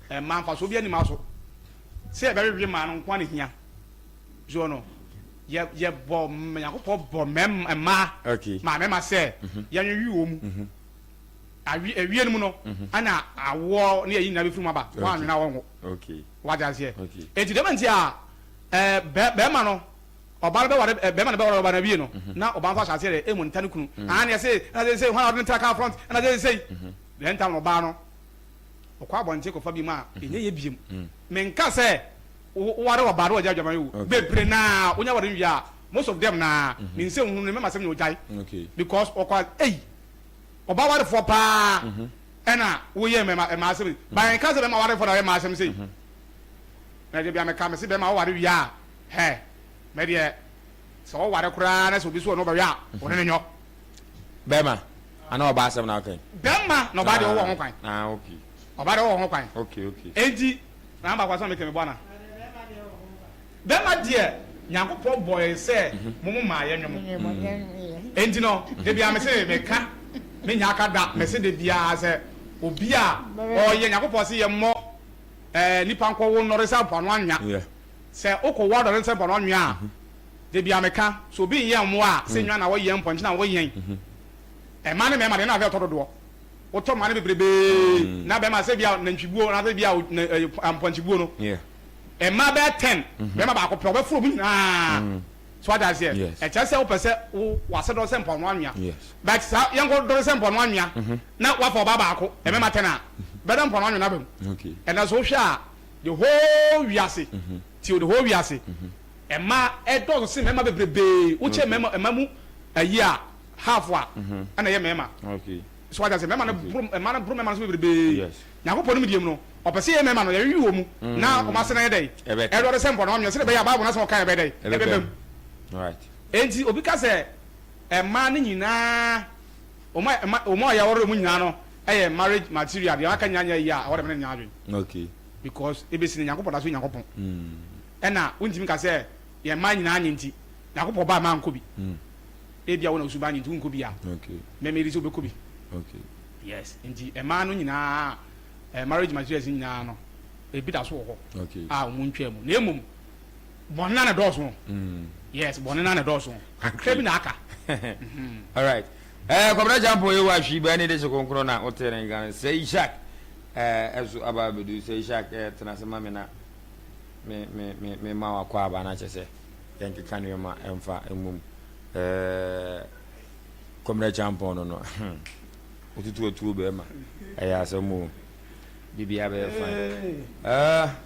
e ma nfa so bia ni ma so se e be wi ma no kwa ne hia jo no ye bo me yakopon bo mem e ma okay ma me ma se ye enwi wu mu awi ewie no no ana awo ne yi na be furu ma ba wa na wo okay wa ja se e ti de man ti a be ma no oba be ware be ma be ware oba na wie no na oba nfa hyase re e mu ntane kunu an ye say na say when ordinary track front na say then time oba no okwa bonche ko fa bi ma enye ye biem me nka se ware oba ro ja jama yu bebre na onya ware wi a most of them na ni nse hu ne me ma sem no jai okay because okwa oba ware for pa ena wo ye me ma sem ba nka se be ma ware for na ma sem sei na de bia me ka me se be ma ware wi a he me de so ware kura na so bi so no ba wi a one ne nyo bema ana oba asem na okay bema no ba de wo ho kwan okay oba de wo ho kwan okay enti na ba kwa so me ke me bona bema de nyankopon boy se mumu ma ye nwom enti no de bia me se me ka me nya aka da me se de bia se obi a o ye nyankopon se ye mo nipa nko wo no resa pano anya se okọ wa do resa pano anya de bia me ka so bi ye mo a se nwa na wo ye mponche na wo yen e ma ne me ma de na ve to do o to ma ne bebrebe na be ma se bia na ntwibuo na se bia mponche buo no e ma be 10 be ma ba ko pro be furo bu na so what does here e cha se o pese wo wase do se mpon anya but sa yen go do se mpon anya na wa fo ba ba ko e me ma 10 a be do mpon anya na be okay and as so sha the whole wiase till the whole wiase e ma e do se me ma bebrebe wo che me ma mu ayi a half wa ana ye me ma okay so what does me ma na bro me ma so bebrebe yes nyakopon mu diem no opese ye me ma no ye wi wo mu na o ma se na ye dai e do se mpon anya se be ya ba na so ka ye be dai e be bem right enti obi ka se e ma ne nyina o ma ya woro mu nyina no e marriage material ya aka nyanya yi a woro me nya adwen okay because e be sin nyakopon da so nyakopon e na untimi ka se ye ma nyina anya nti nyakopon ba ma nko bi e bia wona usuba anya nti nko bi a okay me me ri so be ko bi okay yes enti e ma no nyina marriage materials nyina no e bi da so ho okay mu ntwa mu na emum bonna na doso yes bonna na doso krebi na aka all right kwabra jampo ye wa hwi ba ne de se konkro na otere ngan say shak ezu ababedu say shak tena se mame na me ma wa kwa ba na chese yanke kanyo ma emfa emum kwabra jampo no otutu be ma eya se mu bibia be fine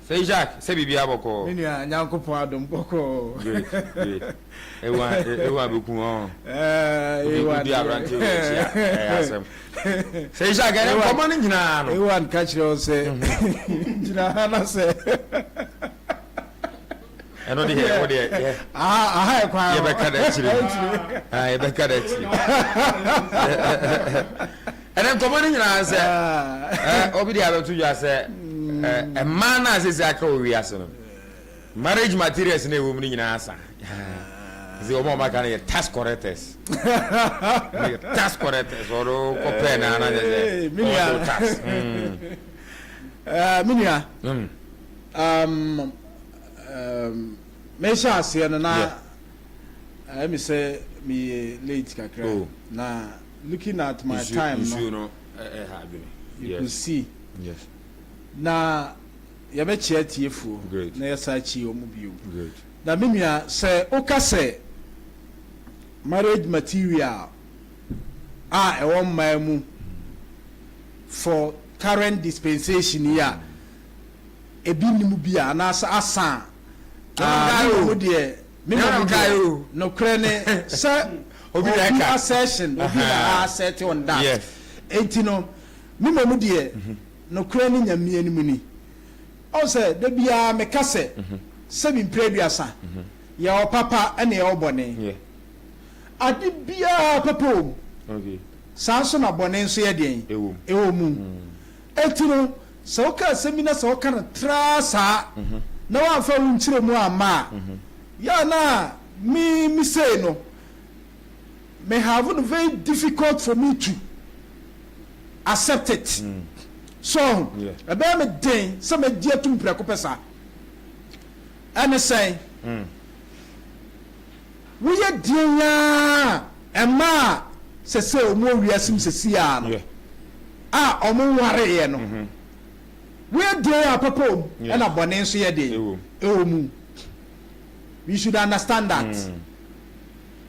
say Jack say bibia boko me nua nyankopon adom boko great ewa be ku on ewa bibia branche we chia asem say Jack e ko man nyina no ewa ka kire o se nyina na se eno de he o de aha e kwa ye be ka da chire ye be ka da chire and then come on in and say obi dey about to you say a man as is aka we aso marriage materials na ewo mni nyina asa ze o mama kan ye task correctors oro ko pe na na ze minia task minia me sha se na me say me late kakra na looking at my time no you can see yes na ya be chia tiefu na ya sa chi o mu biu na mimia se oka se marriage material e won mai mu for current dispensation here ebi nimu bia na asa no de me no krene say obi na session obi na set on that yes entino me mamu de no krene nyamie nimu ni o say da bia me kase sebi preduasa ya o papa ene ya obone yeah ade bia papa okay sanso na bone nso ye den ewo mu etino so ka semina so ka na trasa na wa fa unchire mu ama ya na me say no may have it very difficult for me to accept it so ebe me den so me die tum preko pesa and say we ye dia ema se o mo wiasim se sia no o mo ware ye no we dia papa e na bone nso ye de e mu we should understand that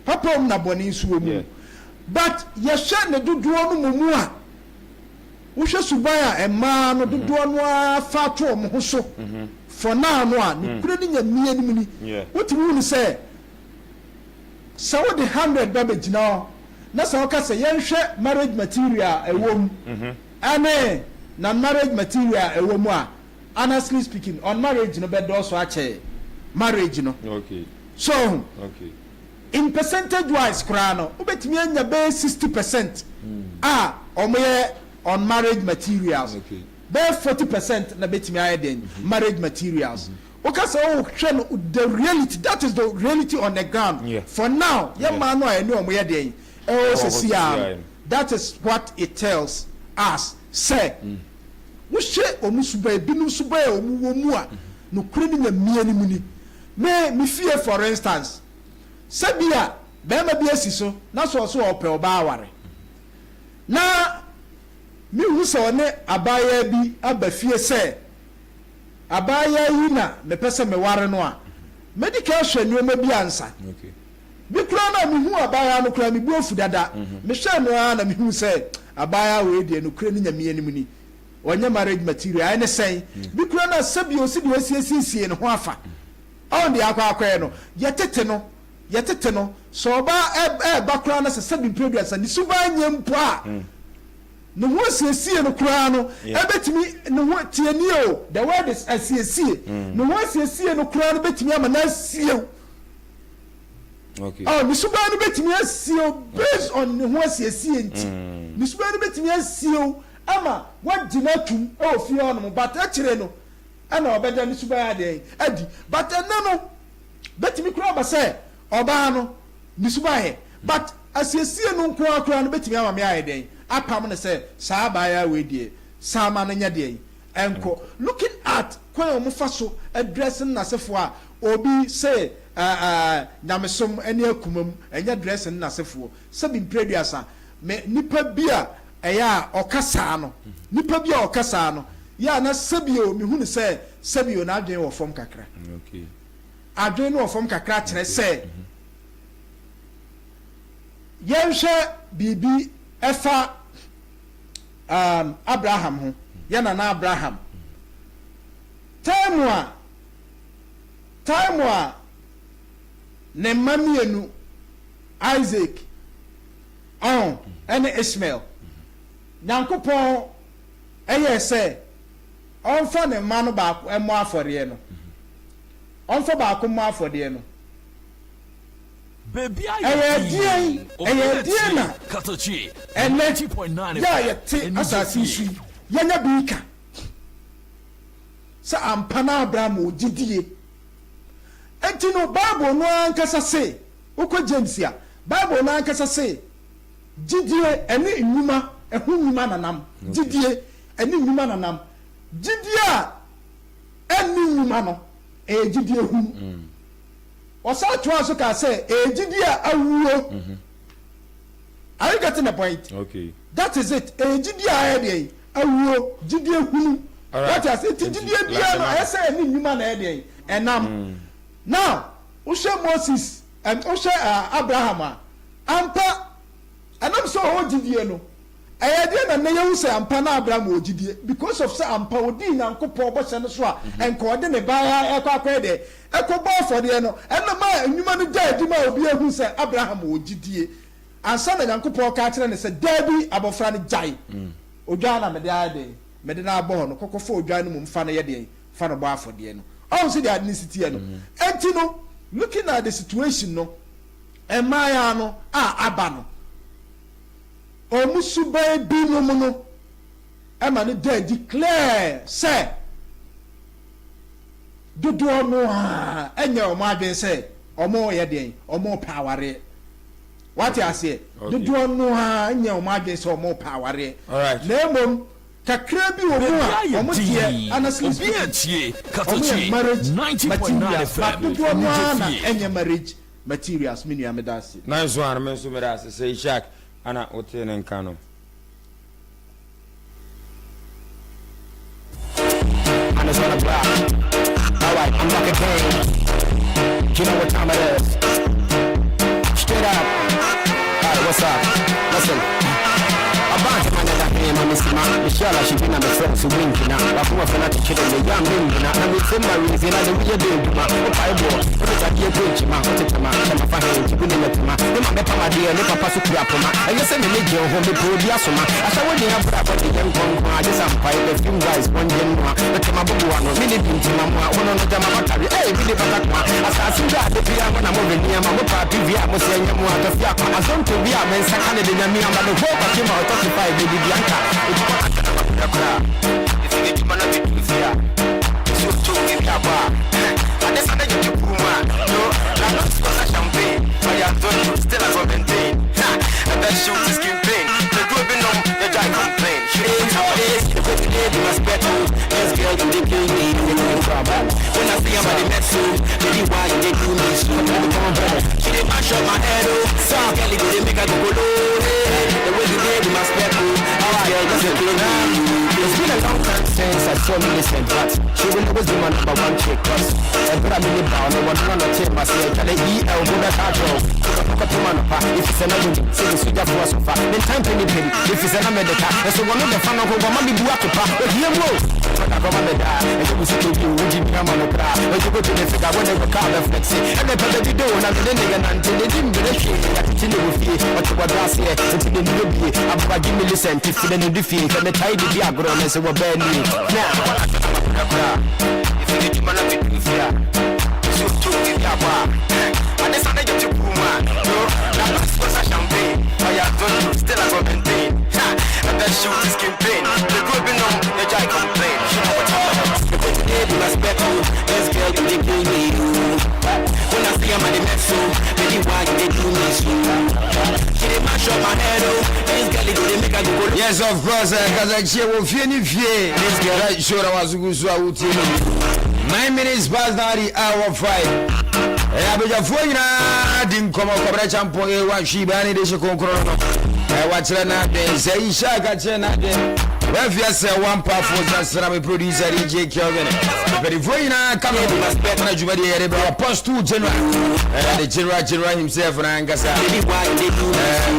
papa na bone nso mu but ye hwe ne dodo no mu a wo hwe subaya ema no dodo no afa to mo ho so for now no a ne kure ni nyamie ni mu ni what you will say so the 100 baby gina na so ka say yenhwe marriage material ewom ane na marriage material ewom a honestly speaking on marriage no be do so ache marriage no okay so okay in percentage wise krano obetimi anya be 60% omoye on marriage materials okay be 40% na betimi ayeden marriage materials okay so the reality that is the reality on the ground for now your man no enu omoye den that is what it tells us say we share omusuba binu suba omu a no kure ni na miani muni me fear for instance sabia be ma bi asiso na so ope oba aware na mi hu so ne abaya bi abafie say abaya yi na me pese me ware no a medical hwenu ma bi ansa okay bi kura na mi hu abaya no kura mi bu ofu dada me hwe no na mi hu say abaya we de no kura ni nyame anim ni onye marriage material ai ne say bi kura na sabi osi de osiesie no ho afa on de akwa no yetete no so ba ba kura na sabi previous and suba nyempo a no ho asiesie no kura no ebetimi no ho tiani o the word is asiesie no ho asiesie no kura no betimi ama na asie okay ni suba no betimi asie based on no ho asiesie nti ni suba no betimi asie ama wagina tum e ofie ono but akire no ana obeda ni suba ya de adi but no betimi kura ba say oba no ni suba he but asiesie no nko akura no betimi ama me aye den apam ne say saaba ya we die sama no nya de enko looking at kwa omufa so addressing na sefo a obi say nyamesom ene akumam enya dressing na sefo sabi preduasa me nipa bia eya okasa no nipa bia okasa no ya na sabio me hunu say sabio na adwen wo fom kakra okay adwen wo fom kakra kire say yenhwe bibi efa Abraham ho yana na Abraham time ne mamienu Isaac ene Ishmael Nyankopon eye say onfa ne manu ba emo afore no onfa ba ko mo afore no baby eye die na Katakyie energy 90.9 ya yete asasi su yanya bika sa ampana Abraham ogidie entino Bible no ankasa say ukọ James ya Bible no ankasa say gidie ene nnuma ehu nnuma nanam gidie ene nnuma nanam gidie a ene nnuma no gidie hu osa twa so ka say gidie awuo are you getting the point okay that is it gidie a dey awuo gidie hu what is it gidie bia no I say ene nnuma na dey enam now ushe Moses and ushe Abraham ampa anam so ho gidie no ayade na na yewu say ampa na Abraham ogidie because of say ampa odi nyankopɔ bɔ hyɛ no so a enko de ne baa ekɔ de ekɔ for de no ɛna ma enwuma no gya edi ma obi ehu say Abraham ogidie ansa na nyankopɔ ka kyerɛ ne say dabi abofra no gyai odwa na me de ade me de na abɔ no kokofo odwa no mu mfa no ye de fa no bɔ afɔde no all see the ethnicity no enti no looking at the situation no emaya no aba no omusu ba bi no mu no ema no dey declare say dodo no enya o ma adwen say omo ye den omo paware what you say dodo no enya o ma adwen say omo paware na emom kakra bi wo mu a omo tie honestly Katakyie marriage 90.9 FM dodo no na enya marriage materials mini amedasi nice one men so medasi say Shaq ana otene nkano And it's on the block. Alright, I'm back again. You know what time it is. Straight up. Alright, what's up? Listen. A bunch of money that came on this man. Michelle, she been on the phone to win. Like who was not to chill in the young ring. And it's in my reason. I don't really do. What I bought. What is that you doing? What is it? I'm fine. You couldn't let me. You might be my dear. You pass to Krapa. And you send me a little home. The poor Yasuma. I saw when you have the young one. I just am quite a few guys. One young one. But my book one. Really didn't see my one on the Jamaica. Hey, really back one. As I see that the Pia when I'm moving near my party. We are most young one. The Fiat. I don't to be a man. Second in the me. I'm the hope of him. 35 baby Bianca. If you get money to do here, so to give your bar. And this other you puma. No, not because champagne. I am doing you still as a maintain. And that shoot is campaign. The group in on the guy complain. She ain't how it is. The good lady must bet you. Yes, girl, you did kill me. No problem. When I see somebody met you, maybe why you did do me. She did mash up my head. So Kelly didn't make a go. The way you did, you must bet you. It's been a long time since I saw me listen, but she will always be my number one chick. Cause I put a million down, I want to run a tape, I say, can I eat a good control? If it's another thing, say it's just for so far. Then time to meet him. If it's another medical, and so one of the fun of who want to do up to pass, but here move. But I come on the die, and you will see to you, would you come on the car? When you go to the figure, when they will call the flexi, and they put the video, and I'm the nigga until they didn't get a shit. I continue with you, but you were last year, until the new year. I'm going to give me listen, 50 the new defeat, and the tidy diagram, and so we're barely. Now, if you get your money to do here, so to give your bar. And this other you puma. No, not because I champagne. I am doing still as a maintain. And that shoot is campaign. The group in on the guy complain. She know what I'm the way today you must bet you. This girl you did kill me. When I see a man in that suit, maybe why you did do me so. She did mash up my head. This girl you did make a go. Yes, of course, Katakyie will fear ni fear. This girl sure was good so I would tell you. 9 minutes past now the hour 5. Abijafo nyina di nkomo kobra champo e wa hwiba ni de shekonkro no wa kire na de say Shaka kire na de wa fia se one powerful zasra me producer DJ Kelvin but if we na come must bet na juma de yere be post 2 January the general himself na ngasa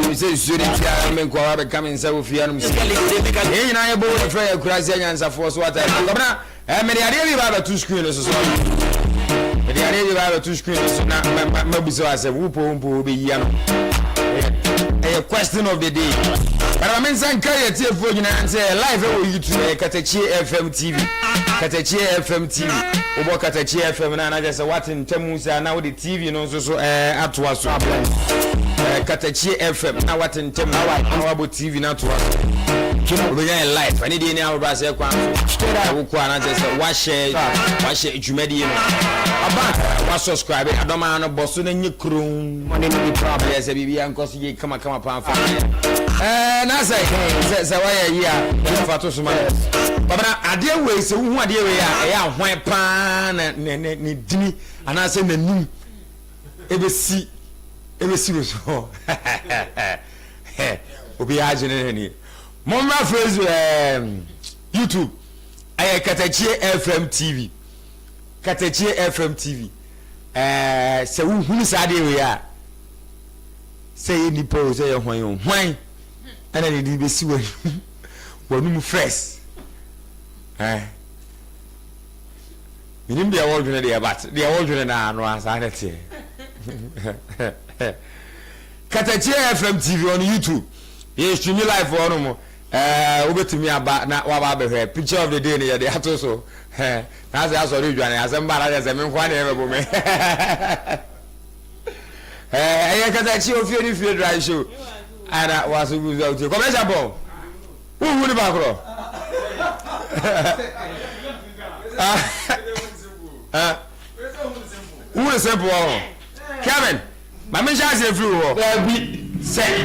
we say student ya men ko wa be come inside we fia no msi e nyina ye bo de frɛ ya kurase nyansa for so what kobra me de ade bi ba to screen so the idea about two screens now maybe so as a whoop be yano a question of the day but I mean some carry telephone and say live on YouTube Katakyie FM TV obo Katakyie FM na na just what in temusa now the TV no so atwa so Katakyie FM na what in temu now about TV na atwa we are live. I need any hour by say kwa straight out we kwa na just wash jumedi no aba subscribe I don't man boss na nyekrum money no be problem yes bibia nkoso ye kama pan fa na say why here fa to so man baba ade we say hu ade we ya hwan pa na ne dini ana say nanim ebesi so obi agene ni Mama phrase YouTube I Katakyie FM TV Katakyie FM TV se wu hunu sa de we a say ni po say hwan ana ne di be si wanu fresh minim dia wo dwene dia bat dia wo dwene na anu asa na tie Katakyie FM TV on YouTube ye stream live on mo obetumi aba na wa ba behwe picture of the day ne ye de ato so na say asori dwane asem bara de se me kwa na e bo me ye Katakyie ofie ni fie dry show ana waso guzo uti commercial ball who ni ba kro who is simple Kevin my men shall say through be say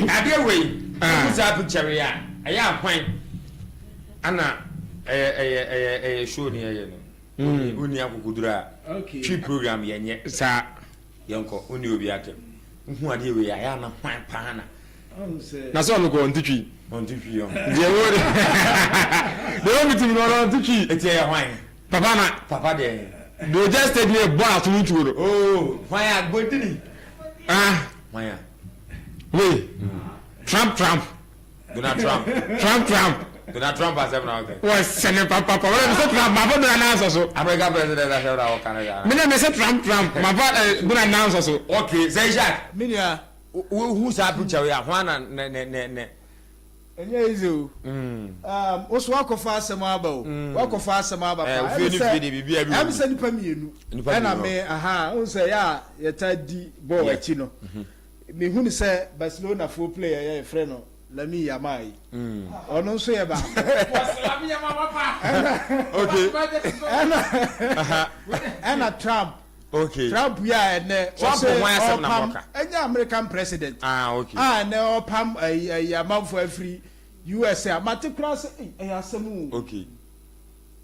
ade we who's a picture ya aya kwan ana show ni ye no uni akukudura okay program yenye sa yenko uni obi atem hu ade we aya na kwan pa na na so no go ntitwi yo je wo de do mi timi no ntitwi eti ya hwan papa de do just take me born at mutuo oh hwan agbodini hwan ya we Trump Donald Trump Donald Trump has ever okay was sene papa we say Trump ma do announce so American president has ever o Canada me say Trump ma do announce so okay say Jack Minia who's a picture ya hwan na ne enye izo oso wakofa asem aba o wakofa asem aba fa fini bibia bi am se nipa mienu na me o se ya yeta di ball achi no me hu ni se Barcelona full player ya friend no Lami Yamal ono so ye ba Lami Yamal pa okay ana Trump okay Trump ya ne Trump won asem na boka enya American president okay ne opam Yamal for free USA amate class asem okay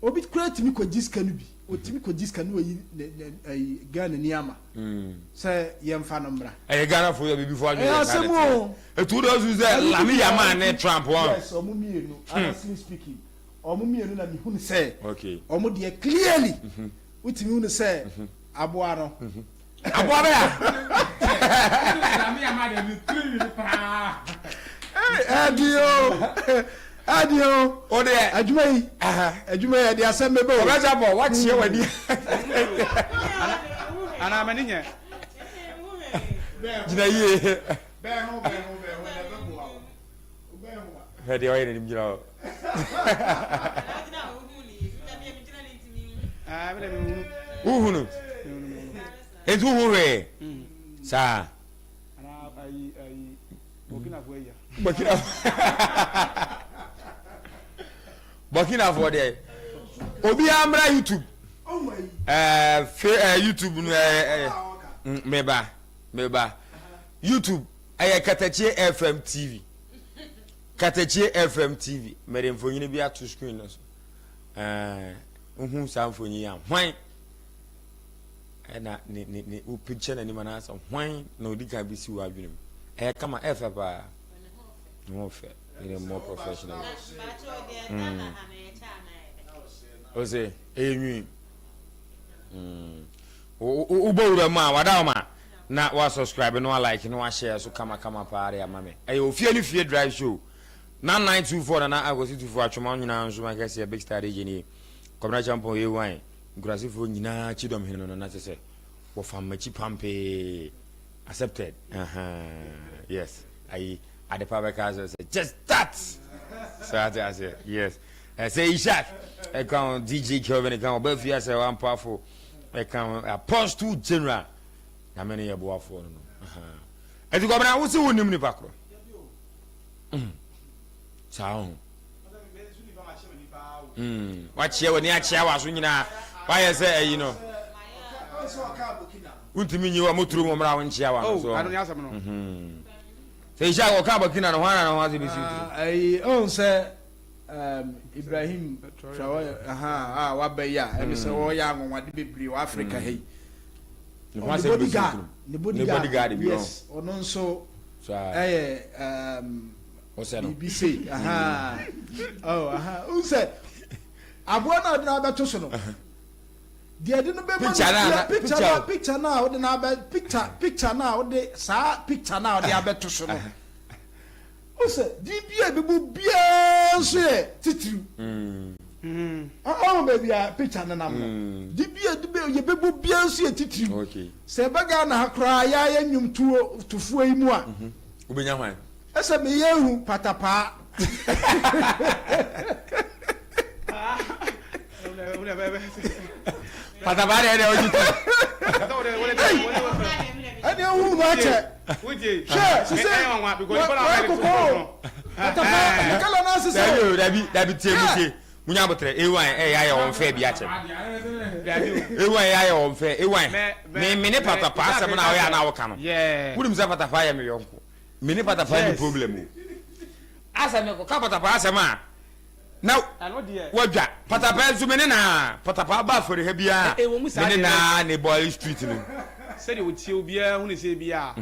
obi create mi ko jiska no bi otimi ko jiska no yi Ghana ni ama say yemfa no mra Ghana for bibi for adwo asem etu do zu say Lami Yamal ne Trump won yes omo mienu honestly speaking omo mienu na mi hu ni say okay omo de clearly utimi hu ni say aboa no aboa be ya Lami Yamal de 3 minutes pa adio o de adwuma yi de asem bebe o obeja bo what here wadi ana mani nye jina ye be ho na be bo awo be ho hede o ye ni jina o uhunu etu huwe sa ana ai Burkina Faso Burkina for there obi amra YouTube YouTube no meba YouTube Katakyie FM TV Katakyie FM TV mere mfonyini bi ato screen no so uhun sa mfonyi ya hwan na ne u picture na ni mana so hwan na odika bi si wa adwene kama efa pa no fe more professional Ose enwi ubowura ma wada ma na wa subscribe no like no wa share so kama paare amame ofie ni fie drive show na 924 na agosi 24 atwoma nyina nso ma kase Bigstar DJ ni komna champion ye1 grasifo nyina chidom hene no na sese wo famachi pampe accepted yes at the public house just that so I say yes say Ishak account DJ Kelvin account but if say one powerful account apostle general na many ye boa for no e go na wo se wonim ni pakro sao wa chia woni a chia wa so nyina wa say you know untimi nyi wa moturu mo mra won chia wa so anu nya sam no say Ishak o ka Burkina no hwana na wa se bisi on say Ibrahim Traore wa be ya e say wo ya anwade bebri wa Africa hey the bodyguard yes ono nso so BBC say abua na odina beto so no dia de no be picture na odina be picture na odi sa picture na odi abeto so no Ose DBA bibu bia so e titiri. Baby a picture na nam. DBA ye bibu bia so e titiri. Okay. Se baga na hakra ya nyum tufuo yi mu a. Ubenya hwan. Ese me yehu patapa. Patapa de ojitu. Ani hu ma che. Wuje. She say patapa kala na se say. Dabi tie munya botre ewan ya ya won fa bi a che. Ewan ya ya won fa ewan. Me ne patapa asem na ya na wo ka no. Yeah. Wudim se patapa ya me yonko. Me ne patapa ni problem. Asa me ko ka patapa asem a. Now, wadwa patapa nso me ne na patapa ba for he bia. Me ne na ne boy street ni. Say you tie obi a hu ne say bia.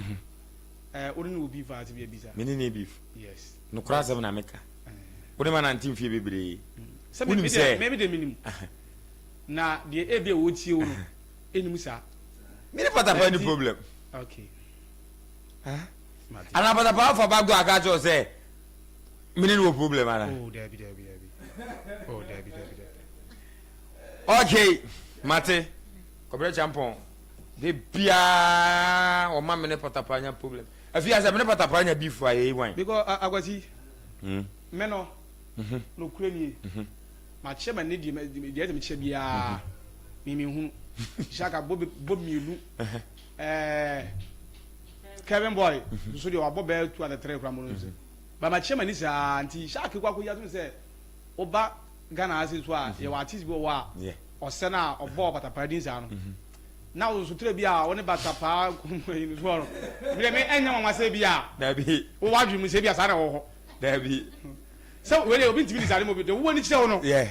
Ori na obi va ti bia bisa. Me ne beef. Yes. No cross am na meka. Ori ma na ntim fie bebre. Maybe the minimum. Na the ebe wo tie wo no. Enum sa. Me ne patapa ni problem. Okay. Ana patapa for back go aga cho say me ne no problem ana. Oh, there be. Oh, there be. Okay, Mate. Kobre champon. De bia o ma me ne patapa nya problem. Afi asa me ne patapa nya beef wa ye wan. Because agwati. Me no. No kure ni. Ma che ma ne di me che bia. Me hu. Shaka bob mielu. Kevin boy. So de wa bob 2 and 3 kra mo no. Ba ma che ma ni sa anti shaka kwa ya to say oba Ghana as so a ye wa artist bo wa. O se na obo patapa din sa no. Na wo so tre bia woni patapa yin so no. Me enya ma se bia. Da bi. Wo wa dwum se bia sa na wo ho. Da bi. So we dey obi ntimi ni sa mo bi de wo ni kire wo no. Yeah.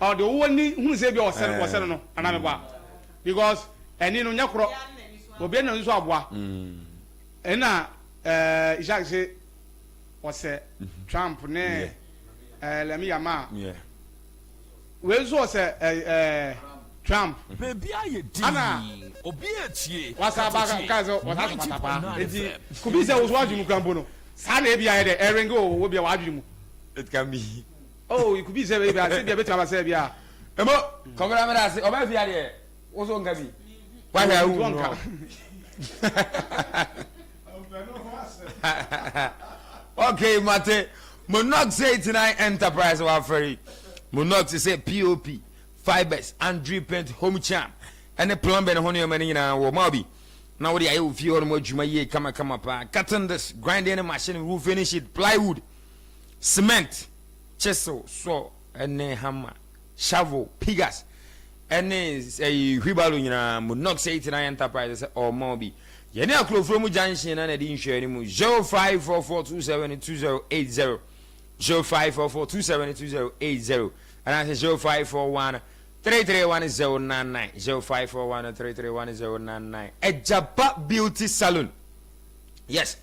Oh, the one who say be o se no ana me ba. Because eni no nya kro. Obi na nso aboa. Ena Isaac say o se Trump ne Lemi Yama. Yeah. We so say Trump. Baby aye di. Ana obi etie. Wasa ba ka so wasa patapa. Enti kubi say wo so adwunu kambo no. Sa na e bia ye de erengo wo bia wa adwunu mu. It can be. Oh, you could be say baby, I said better about say bia. Emo, komra me da se, oba fi ade. Wo so nka bi. Wa ha wu no. Okay, Mate. Monox 89 Enterprise wa ferry. Monox say POP, fibers, and drip paint home charm. And the plumber and honey man na wo mabi. Now the ayo fi on mo djuma ye kama pa. Cutting this, grinding machine, roof finish it, plywood, cement, chisel, saw, and hammer, shovel, pigas, and a wheelbarrow in Monox 89 Enterprise or Mobi. Yenya clo from junction and I didn't share any 0544272080 0544272080 and I say 0541 3311099 0541 3311099 a Japa Beauty Salon. Yes,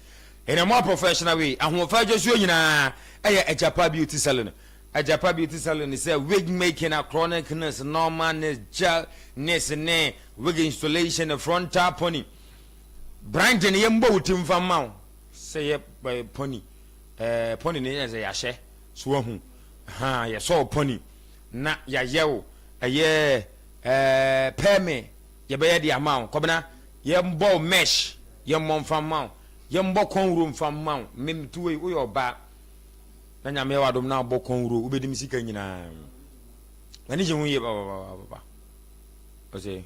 in a more professional way. And who find just you na a Japa Beauty Salon. A Japa Beauty Salon is a wig making, a chronicness, normalness, gelness, ne wig installation, a front top pony. Brandon yembo tim from mount. Say by pony. Pony is a yashe. Swahoo. Ha, ya saw pony. Na ya yeo. A ye peme. Ya bear the amount. Cobna. Yembo mesh. Yemon from mount. Yembo con room from mount. Mim two way or back. Nanya mewa dom na bokon ro. Ube di misika nyina. Nani je mu ye ba. Ose.